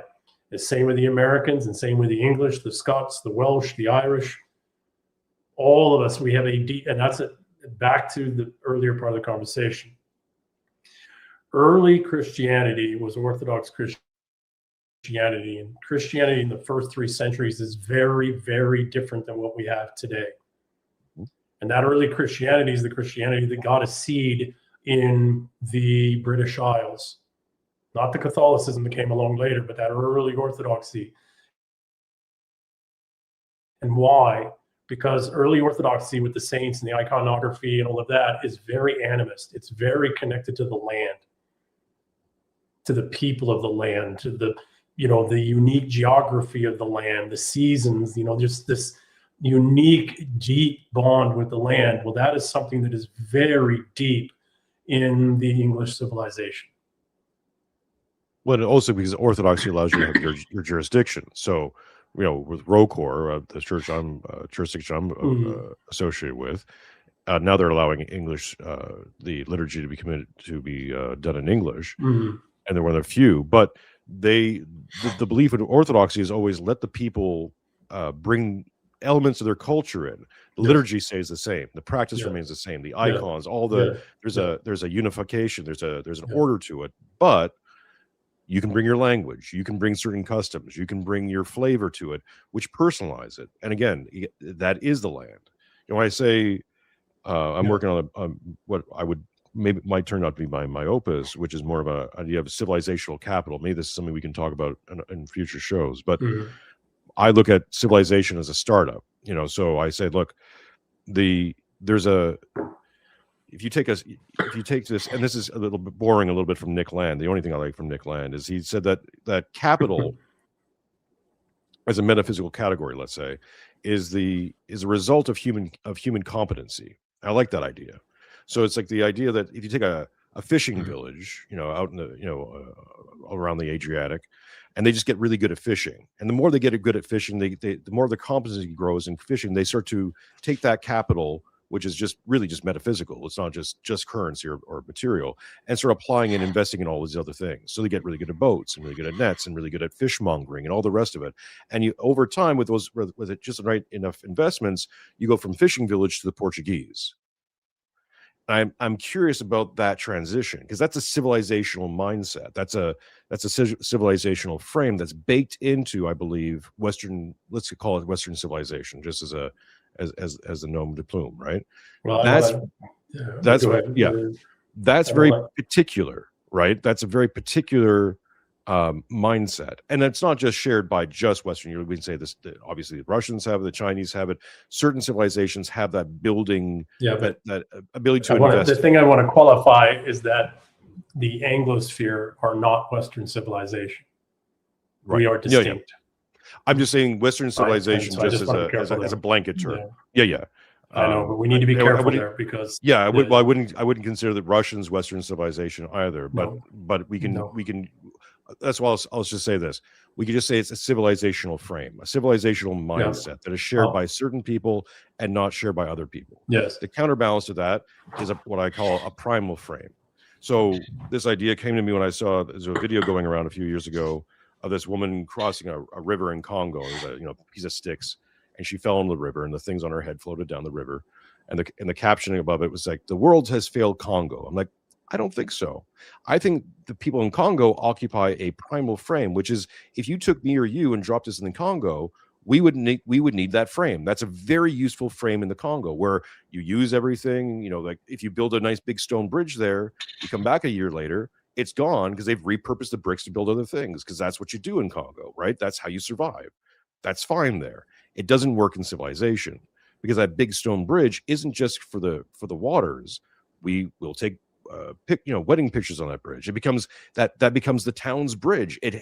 It's same with the Americans, and same with the English, the Scots, the Welsh, the Irish. All of us, we have a deep, and that's it. Back to the earlier part of the conversation. Early Christianity was Orthodox Christianity. Christianity. And Christianity in the first 3 centuries is very, very different than what we have today. And that early Christianity is the Christianity that got a seed in the British Isles, not the Catholicism that came along later, but that early Orthodoxy. And why? Because early Orthodoxy with the saints and the iconography and all of that is very animist. It's very connected to the land, to the people of the land, to the, the unique geography of the land, the seasons, just this unique, deep bond with the land. Well, that is something that is very deep in the English civilization. Well, also because Orthodoxy allows you to have your jurisdiction. So, with ROCOR, the church jurisdiction I'm associated with, now they're allowing English, the liturgy to be committed to be done in English, and they're one of the few. But the belief in Orthodoxy is always let the people bring elements of their culture in. The liturgy stays the same. The practice remains the same. The icons, all the there's a unification. There's an order to it, but you can bring your language, you can bring certain customs, you can bring your flavor to it, which personalize it. And again, that is the land. When I say I'm working on what I would might turn out to be my opus, which is more of an idea of civilizational capital. Maybe this is something we can talk about in future shows. But I look at civilization as a startup. So I say, look, if you take this, and this is a little bit boring, a little bit from Nick Land. The only thing I like from Nick Land is he said that capital as a metaphysical category, let's say, is a result of human competency. I like that idea. So it's like the idea that if you take a fishing village, out in the around the Adriatic, and they just get really good at fishing, and the more they get good at fishing, the more the competency grows in fishing. They start to take that capital, which is just metaphysical. It's not just currency or material, and start applying and investing in all these other things. So they get really good at boats and really good at nets and really good at fishmongering and all the rest of it. And you, over time, with it just right enough investments, you go from fishing village to the Portuguese. I'm curious about that transition, because that's a civilizational mindset. That's a civilizational frame that's baked into, I believe, Western. Let's call it Western civilization, just as the nom de plume, right? Well, that's very particular, right? That's a very particular mindset, and it's not just shared by just Western Europe. We can say this. Obviously, the Russians have it, the Chinese have it. Certain civilizations have that building, that ability to invest. The thing I want to qualify is that the Anglosphere are not Western civilization. Right. We are distinct. I'm just saying Western civilization just as a blanket term. I know, but we need to be careful there, because I wouldn't consider the Russians Western civilization either. But we can. That's why I'll just say this. We can just say it's a civilizational frame, a civilizational mindset that is shared by certain people and not shared by other people. Yes. The counterbalance to that is what I call a primal frame. So this idea came to me when I saw there's a video going around a few years ago of this woman crossing a river in Congo. It was a piece of sticks, and she fell in the river, and the things on her head floated down the river. And the captioning above it was like, "The world has failed Congo." I'm like, I don't think so. I think the people in Congo occupy a primal frame, which is, if you took me or you and dropped us in the Congo, we would need that frame. That's a very useful frame in the Congo, where you use everything. Like if you build a nice big stone bridge there, you come back a year later, it's gone because they've repurposed the bricks to build other things, because that's what you do in Congo, right? That's how you survive. That's fine there. It doesn't work in civilization, because that big stone bridge isn't just for the waters. We will take wedding pictures on that bridge. It becomes that becomes the town's bridge. It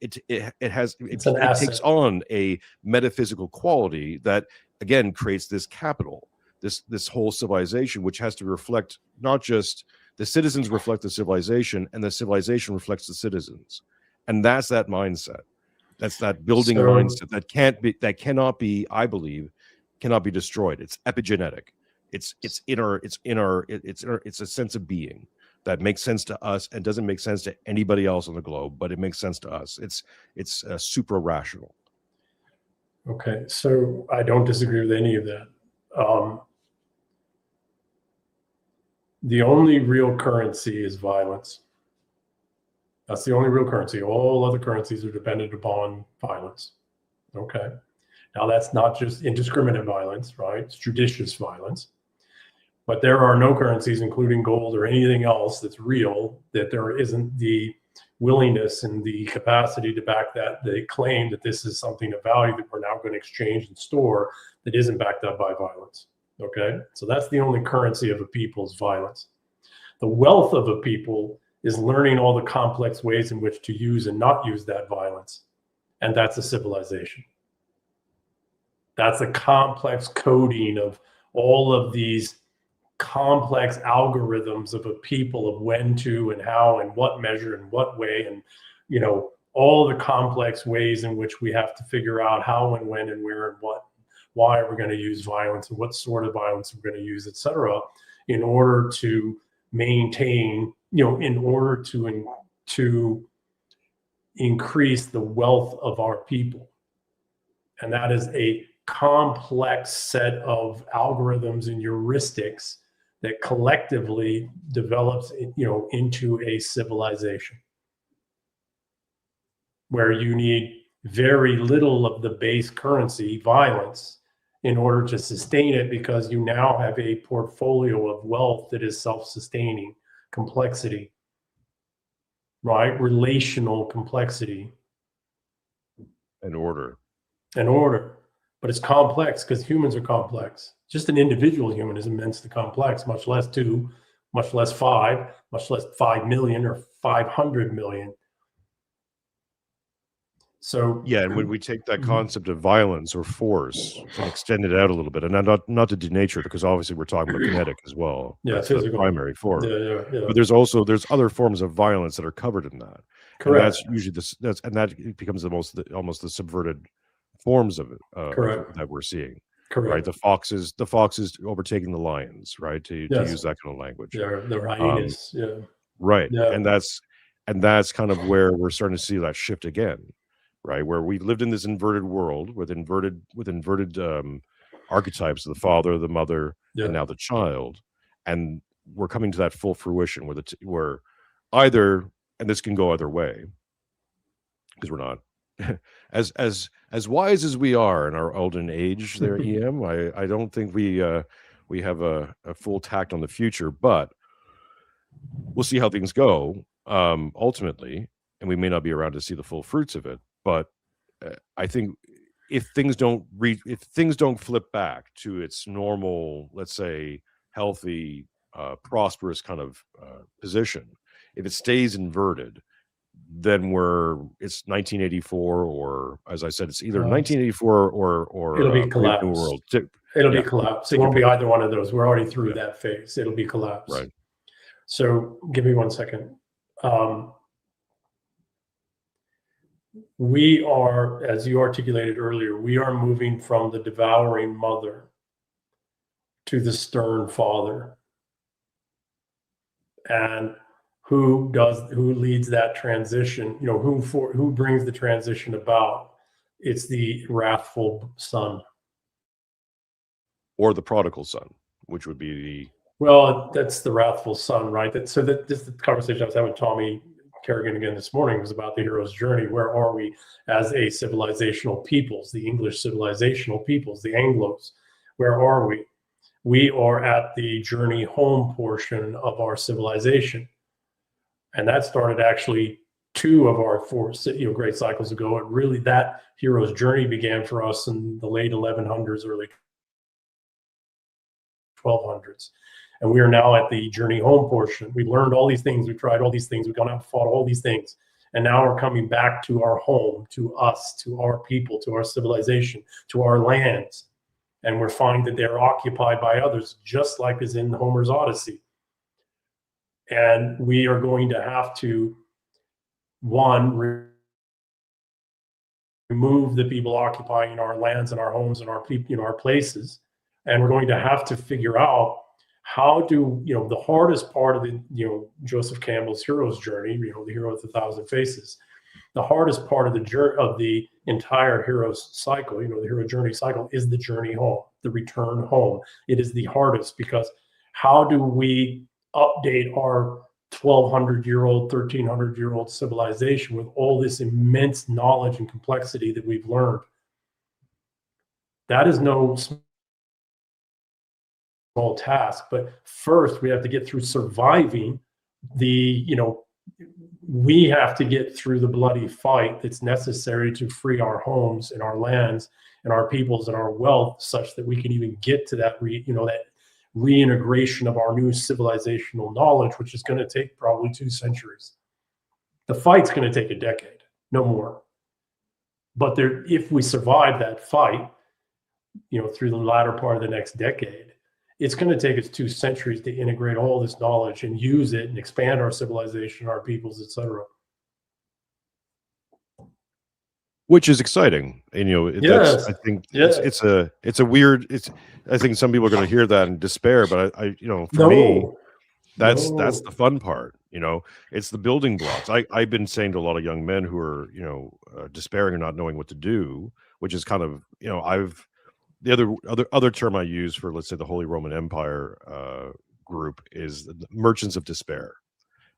takes on a metaphysical quality that again creates this capital, this whole civilization, which has to reflect, not just the citizens reflect the civilization, and the civilization reflects the citizens. And that's that mindset. That's that building mindset that cannot be, I believe, cannot be destroyed. It's epigenetic. It's a sense of being that makes sense to us and doesn't make sense to anybody else on the globe, but it makes sense to us. It's supra rational. Okay, so I don't disagree with any of that. The only real currency is violence. That's the only real currency. All other currencies are dependent upon violence. Okay. Now, that's not just indiscriminate violence, right? It's judicious violence. But there are no currencies, including gold or anything else that's real, that there isn't the willingness and the capacity to back that. They claim that this is something of value that we're now going to exchange and store that isn't backed up by violence. Okay. So that's the only currency of a people's violence. The wealth of a people is learning all the complex ways in which to use and not use that violence. And that's a civilization. That's a complex coding of all of these complex algorithms of a people of when to and how and what measure and what way, and all the complex ways in which we have to figure out how and when and where and what, why are we going to use violence and what sort of violence we're going to use, etc., in order to maintain, in order to increase the wealth of our people. And that is a complex set of algorithms and heuristics that collectively develops, into a civilization where you need very little of the base currency, violence, in order to sustain it, because you now have a portfolio of wealth that is self-sustaining, complexity, right? Relational complexity. And order. But it's complex because humans are complex. Just an individual human is immensely complex, much less two, much less five, much less 5 million or 500 million. So yeah, and when we take that concept of violence or force and extend it out a little bit, and not to denature it, because obviously we're talking about kinetic as well. Yeah, that's physical. the primary form. Yeah. But there's other forms of violence that are covered in that. Correct. And that's usually that becomes almost the subverted forms of it that we're seeing. Correct. Right, the foxes overtaking the lions, right? To use that kind of language. Yeah, the hyenas. Right, yeah. and that's kind of where we're starting to see that shift again, right? Where we've lived in this inverted world with inverted archetypes of the father, the mother, and now the child, and we're coming to that full fruition where either, and this can go either way, because we're not as wise as we are in our olden age there, EM. I don't think we have a full tact on the future, but we'll see how things go ultimately, and we may not be around to see the full fruits of it. But I think if things don't flip back to its normal, let's say, healthy, prosperous kind of position, if it stays inverted, then it's 1984, or as I said, it's either 1984 or it'll be collapse. New World. It'll be collapse. It won't be either one of those. We're already through that phase. It'll be collapse. Right. So give me 1 second. We are, as you articulated earlier, we are moving from the devouring mother to the stern father. And who leads that transition? Who brings the transition about? It's the wrathful son, or the prodigal son, which would be that's the wrathful son, right? This is the conversation I was having with Tommy Kerrigan again this morning, was about the hero's journey. Where are we as a civilizational peoples, the English civilizational peoples, the Anglos? Where are we? We are at the journey home portion of our civilization. And that started actually 2 of our 4 great cycles ago. That hero's journey began for us in the late 1100s, early 1200s. And we are now at the journey home portion. We've learned all these things. We've tried all these things. We've gone out and fought all these things. And now we're coming back to our home, to us, to our people, to our civilization, to our lands. And we're finding that they're occupied by others, just like is in Homer's Odyssey. And we are going to have to, remove the people occupying our lands and our homes and our people, our places. And we're going to have to figure out how do, the hardest part of the, Joseph Campbell's hero's journey, the hero with 1,000 faces, the hardest part of the entire hero's cycle, the hero journey cycle, is the journey home, the return home. It is the hardest, because how do we update our 1,200-year-old, 1,300-year-old civilization with all this immense knowledge and complexity that we've learned. That is no small task. But first, we have to get through surviving the, we have to get through the bloody fight that's necessary to free our homes and our lands and our peoples and our wealth, such that we can even get to that that reintegration of our new civilizational knowledge, which is going to take probably 2 centuries. The fight's going to take a decade, no more. But if we survive that fight, through the latter part of the next decade, it's going to take us 2 centuries to integrate all this knowledge and use it and expand our civilization, our peoples, etc. Which is exciting, and Yes. I think Yes. it's a weird. I think some people are going to hear that and despair, but for me, that's the fun part. It's the building blocks. I've been saying to a lot of young men who are despairing or not knowing what to do, which is kind of the other term I use for, let's say, the Holy Roman Empire group is the merchants of despair,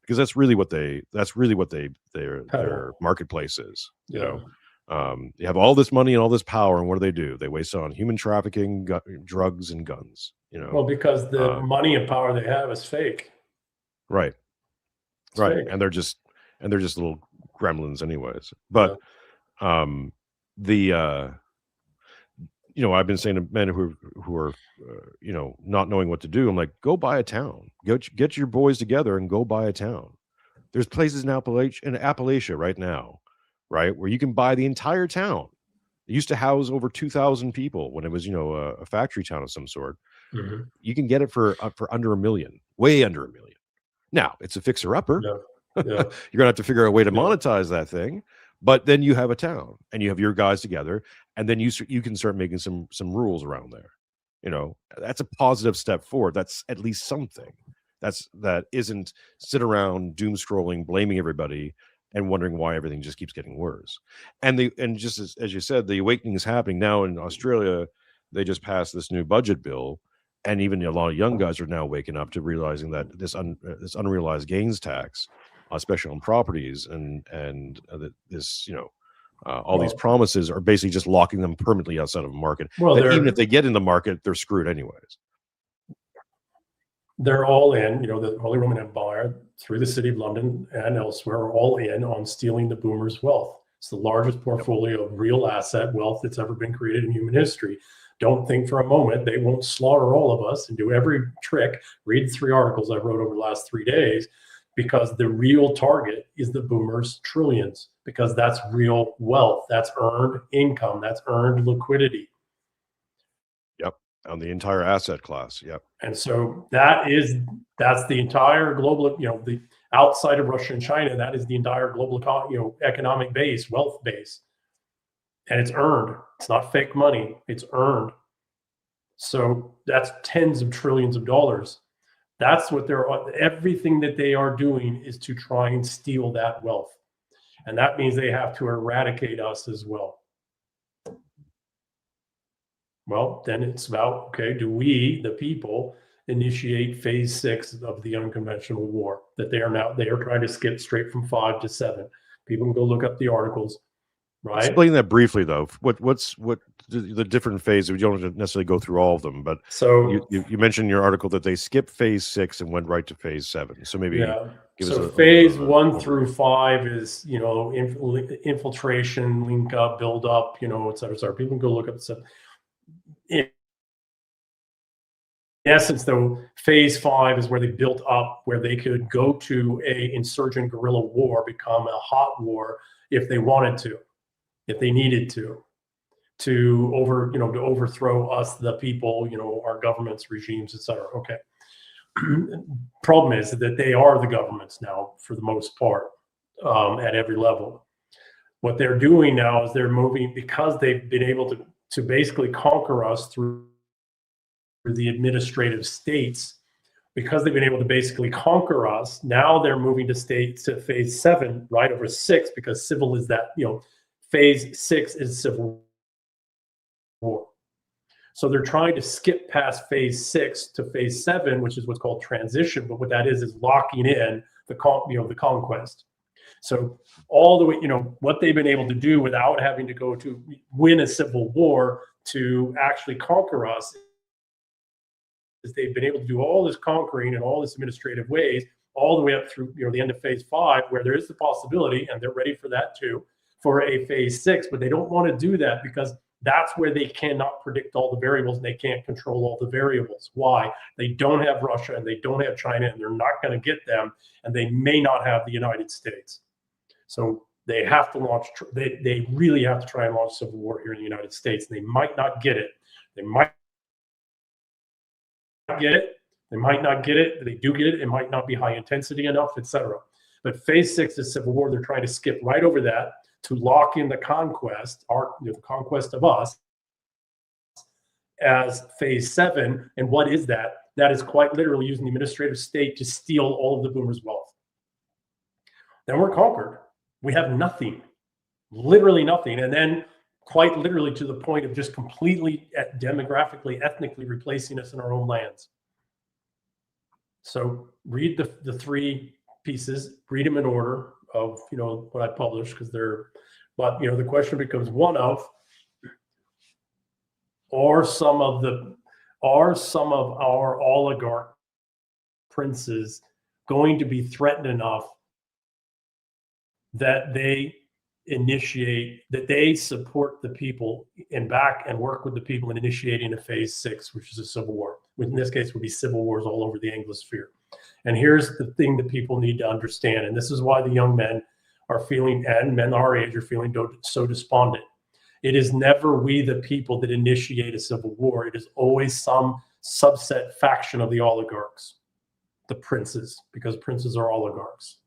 because that's really what their marketplace is. You have all this money and all this power, and what do? They waste it on human trafficking, drugs, and guns. Well, because the money and power they have is fake. Right. It's right, fake. and they're just little gremlins, anyways. But I've been saying to men who are not knowing what to do, I'm like, go buy a town, get your boys together and go buy a town. There's places in Appalachia right now, right, where you can buy the entire town. It used to house over 2,000 people when it was a factory town of some sort. Mm-hmm. You can get it for under $1 million, way under $1 million. Now it's a fixer upper. You're gonna have to figure out a way to monetize that thing, but then you have a town and you have your guys together, and then you can start making some rules around there. That's a positive step forward. That's at least something. That isn't sit around doom scrolling, blaming everybody, and wondering why everything just keeps getting worse. And just as you said, the awakening is happening now in Australia. They just passed this new budget bill, and even a lot of young guys are now waking up to realizing that this unrealized gains tax, especially on properties, and this all these promises are basically just locking them permanently outside of a market. Well, even if they get in the market, they're screwed anyways. They're all in, the Holy Roman Empire, through the city of London and elsewhere, are all in on stealing the boomers' wealth. It's the largest portfolio of real asset wealth that's ever been created in human history. Don't think for a moment they won't slaughter all of us and do every trick. Read 3 articles I wrote over the last 3 days, because the real target is the boomers' trillions, because that's real wealth. That's earned income. That's earned liquidity. On the entire asset class. And so that's the entire global, the outside of Russia and China, that is the entire global economic base, wealth base. And it's earned. It's not fake money. It's earned. So that's tens of trillions of dollars. That's what everything that they are doing is to try and steal that wealth. And that means they have to eradicate us as well. Well, then it's about, okay, do we, the people, initiate phase 6 of the unconventional war that they are trying to skip straight from 5 to 7. People can go look up the articles, right? Explain that briefly, though. What's the different phases? We don't have to necessarily go through all of them, but so you mentioned in your article that they skipped phase 6 and went right to phase 7. So maybe give us phase 1 through 5 is infiltration, link up, build up, et cetera, et cetera. People can go look up the stuff. In essence, though, phase 5 is where they built up, where they could go to a insurgent guerrilla war, become a hot war if they wanted to, if they needed to overthrow us, the people, our governments, regimes, etc. Okay. Problem is that they are the governments now, for the most part, at every level. What they're doing now is they're moving, because they've been able to basically conquer us through the administrative states, because they've been able to basically conquer us. Now they're moving to phase 7, right over 6, because civil is that, phase 6 is civil war. So they're trying to skip past phase 6 to phase 7, which is what's called transition. But what that is locking in the conquest. So all the way, what they've been able to do without having to go to win a civil war to actually conquer us is they've been able to do all this conquering in all this administrative ways, all the way up through the end of phase 5, where there is the possibility, and they're ready for that too, for a phase 6, but they don't want to do that because that's where they cannot predict all the variables and they can't control all the variables. Why? They don't have Russia and they don't have China, and they're not going to get them, and they may not have the United States. So they have to launch, they really have to try and launch civil war here in the United States. They might not get it. They might get it. They might not get it. If they do get it, it might not be high intensity enough, etc. But phase 6 is civil war. They're trying to skip right over that to lock in the conquest, the conquest of us, as phase 7. And what is that? That is quite literally using the administrative state to steal all of the boomers' wealth. Then we're conquered. We have nothing, literally nothing. And then quite literally to the point of just completely demographically, ethnically replacing us in our own lands. So read the 3 pieces, read them in order of, what I published, because but the question becomes one of, are some of our oligarch princes going to be threatened enough that they support the people and back and work with the people in initiating a phase 6, which is a civil war. In this case, would be civil wars all over the Anglosphere. And here's the thing that people need to understand, and this is why the young men are feeling, and men our age are feeling so despondent. It is never we the people that initiate a civil war. It is always some subset faction of the oligarchs, the princes, because princes are oligarchs,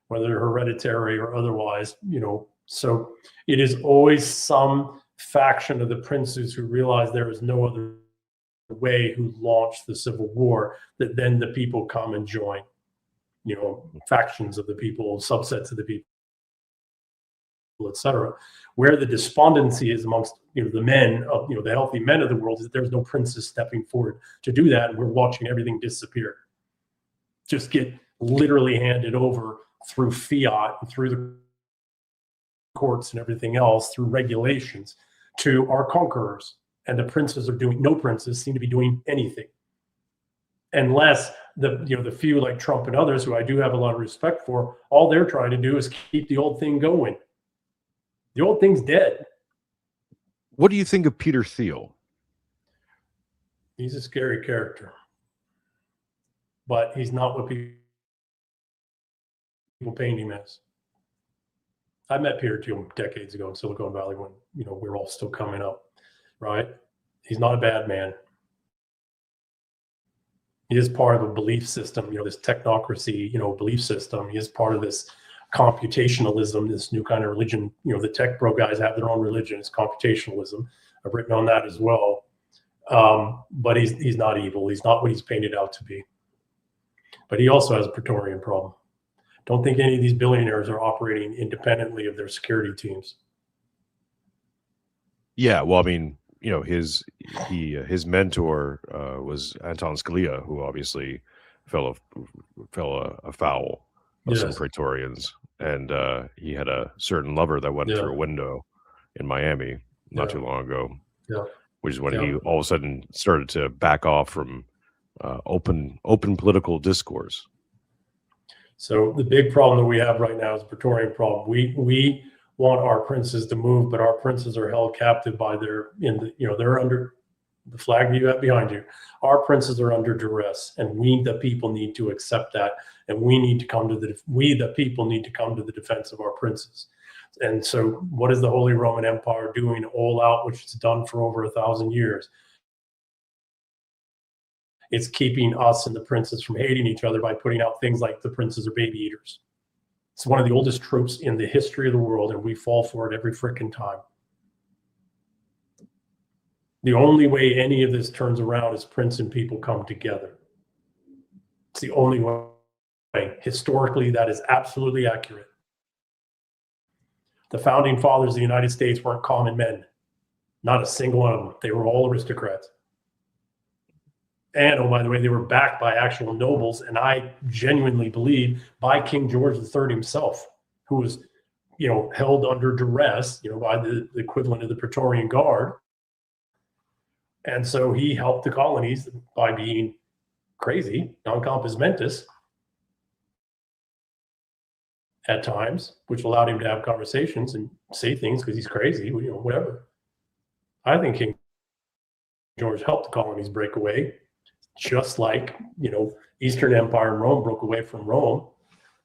whether they're hereditary or otherwise, So it is always some faction of the princes who realize there is no other way, who launched the civil war, that then the people come and join, factions of the people, subsets of the people, etc. Where the despondency is amongst the men of the healthy men of the world is that there's no princes stepping forward to do that, and we're watching everything disappear, just get literally handed over through fiat and through the courts and everything else, through regulations, to our conquerors. And the princes no princes seem to be doing anything, unless the few like Trump and others, who I do have a lot of respect for, all they're trying to do is keep the old thing going. The old thing's dead. What do you think of Peter Thiel? He's a scary character, but he's not what people paint him as. I met Peter Thiel decades ago in Silicon Valley when we were all still coming up, right? He's not a bad man. He is part of a belief system, this technocracy, belief system. He is part of this computationalism, this new kind of religion. The tech bro guys have their own religion. It's computationalism. I've written on that as well. But he's not evil. He's not what he's painted out to be. But he also has a Praetorian problem. Don't think any of these billionaires are operating independently of their security teams. Yeah, well, I mean, his mentor was Anton Scalia, who obviously fell afoul of some Praetorians, and he had a certain lover that went through a window in Miami not too long ago, which is when he all of a sudden started to back off from open political discourse. So the big problem that we have right now is the Praetorian problem. We want our princes to move, but our princes are held captive by they're under the flag you have behind you. Our princes are under duress, and we, the people, need to accept that, and we the people need to come to the defense of our princes. And so, what is the Holy Roman Empire doing all out, which it's done for over 1,000 years? It's keeping us and the princes from hating each other by putting out things like the princes are baby eaters. It's one of the oldest tropes in the history of the world, and we fall for it every frickin' time. The only way any of this turns around is prince and people come together. It's the only way. Historically, that is absolutely accurate. The founding fathers of the United States weren't common men. Not a single one of them. They were all aristocrats. And, oh, by the way, they were backed by actual nobles, and I genuinely believe by King George III himself, who was, held under duress, by the equivalent of the Praetorian Guard. And so he helped the colonies by being crazy, non compos mentis at times, which allowed him to have conversations and say things because he's crazy, whatever. I think King George helped the colonies break away, just like, Eastern Empire and Rome broke away from Rome.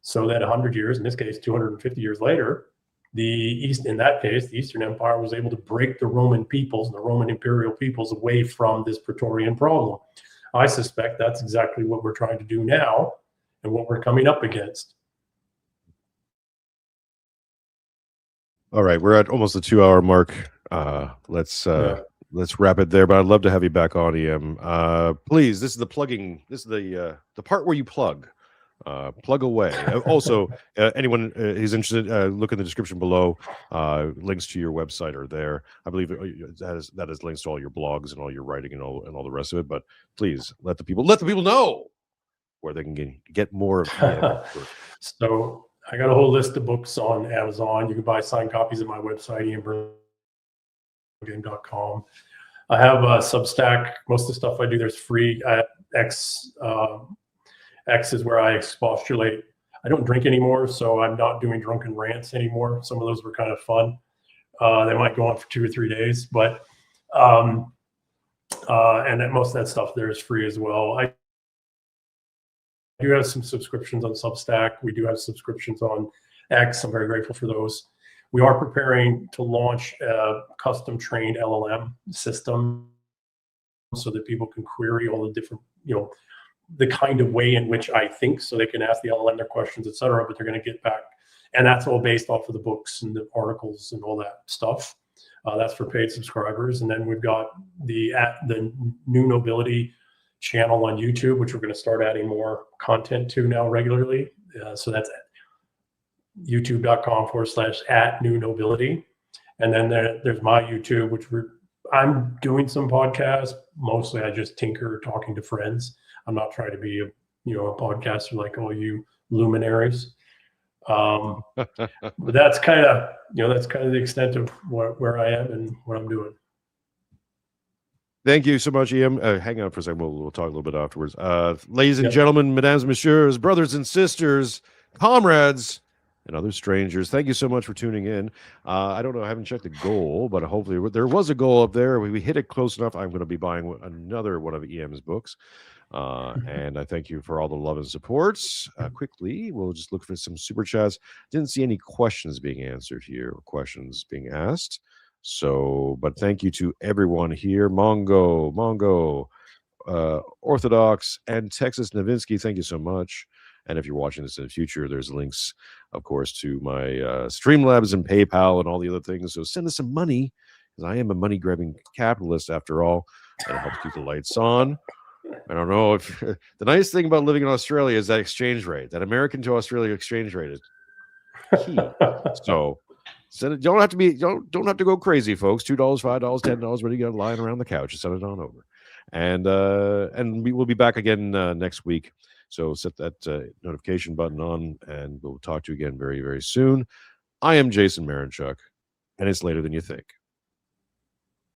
So that 100 years, in this case, 250 years later, in that case, the Eastern Empire was able to break the Roman peoples, the Roman imperial peoples, away from this Praetorian problem. I suspect that's exactly what we're trying to do now and what we're coming up against. All right, we're at almost the 2-hour mark. Let's wrap it there. But I'd love to have you back on, EM. Please, this is the plugging. This is the part where you plug. Plug away. Also, anyone who's interested, look in the description below. Links to your website are there. I believe that has links to all your blogs and all your writing and all the rest of it. But please let the people know where they can get more of EM. So I got a whole list of books on Amazon. You can buy signed copies at my website, ianburlingame.com. I have a Substack. Most of the stuff I do there's free. X is where I expostulate. I don't drink anymore, so I'm not doing drunken rants anymore. Some of those were kind of fun. They might go on for 2 or 3 days, but and most of that stuff there is free as well. I do have some subscriptions on Substack. We do have subscriptions on X. I'm very grateful for those. We are preparing to launch a custom trained LLM system so that people can query all the different, the kind of way in which I think, so they can ask the LLM their questions, et cetera, but they're going to get back. And that's all based off of the books and the articles and all that stuff. That's for paid subscribers. And then we've got the New Nobility channel on YouTube, which we're going to start adding more content to now regularly. So that's youtube.com/@newnobility. And then there's my YouTube, which I'm doing some podcasts. Mostly I just tinker talking to friends. I'm not trying to be a podcaster like all you luminaries. But that's kind of the extent of where I am and what I'm doing. Thank you so much, EM. Hang on for a second. We'll talk a little bit afterwards. Ladies and gentlemen, mesdames, messieurs, brothers and sisters, comrades, and other strangers, thank you so much for tuning in. I don't know. I haven't checked the goal, but hopefully there was a goal up there. We hit it close enough. I'm going to be buying another one of EM's books. And I thank you for all the love and supports. Quickly, we'll just look for some super chats. Didn't see any questions being answered here or questions being asked. So, but thank you to everyone here. Mongo, Orthodox, and Texas Novinsky. Thank you so much. And if you're watching this in the future, there's links, of course, to my Streamlabs and PayPal and all the other things. So send us some money, because I am a money-grabbing capitalist after all, and it helps keep the lights on. I don't know if the nice thing about living in Australia is that exchange rate, that American to Australia exchange rate is key. So don't have to go crazy, folks. $2, $5, $10, what do you got lying around the couch? Send it on over. And we will be back again next week. So set that notification button on, and we'll talk to you again very, very soon. I am Jason Mironchuck, and it's later than you think.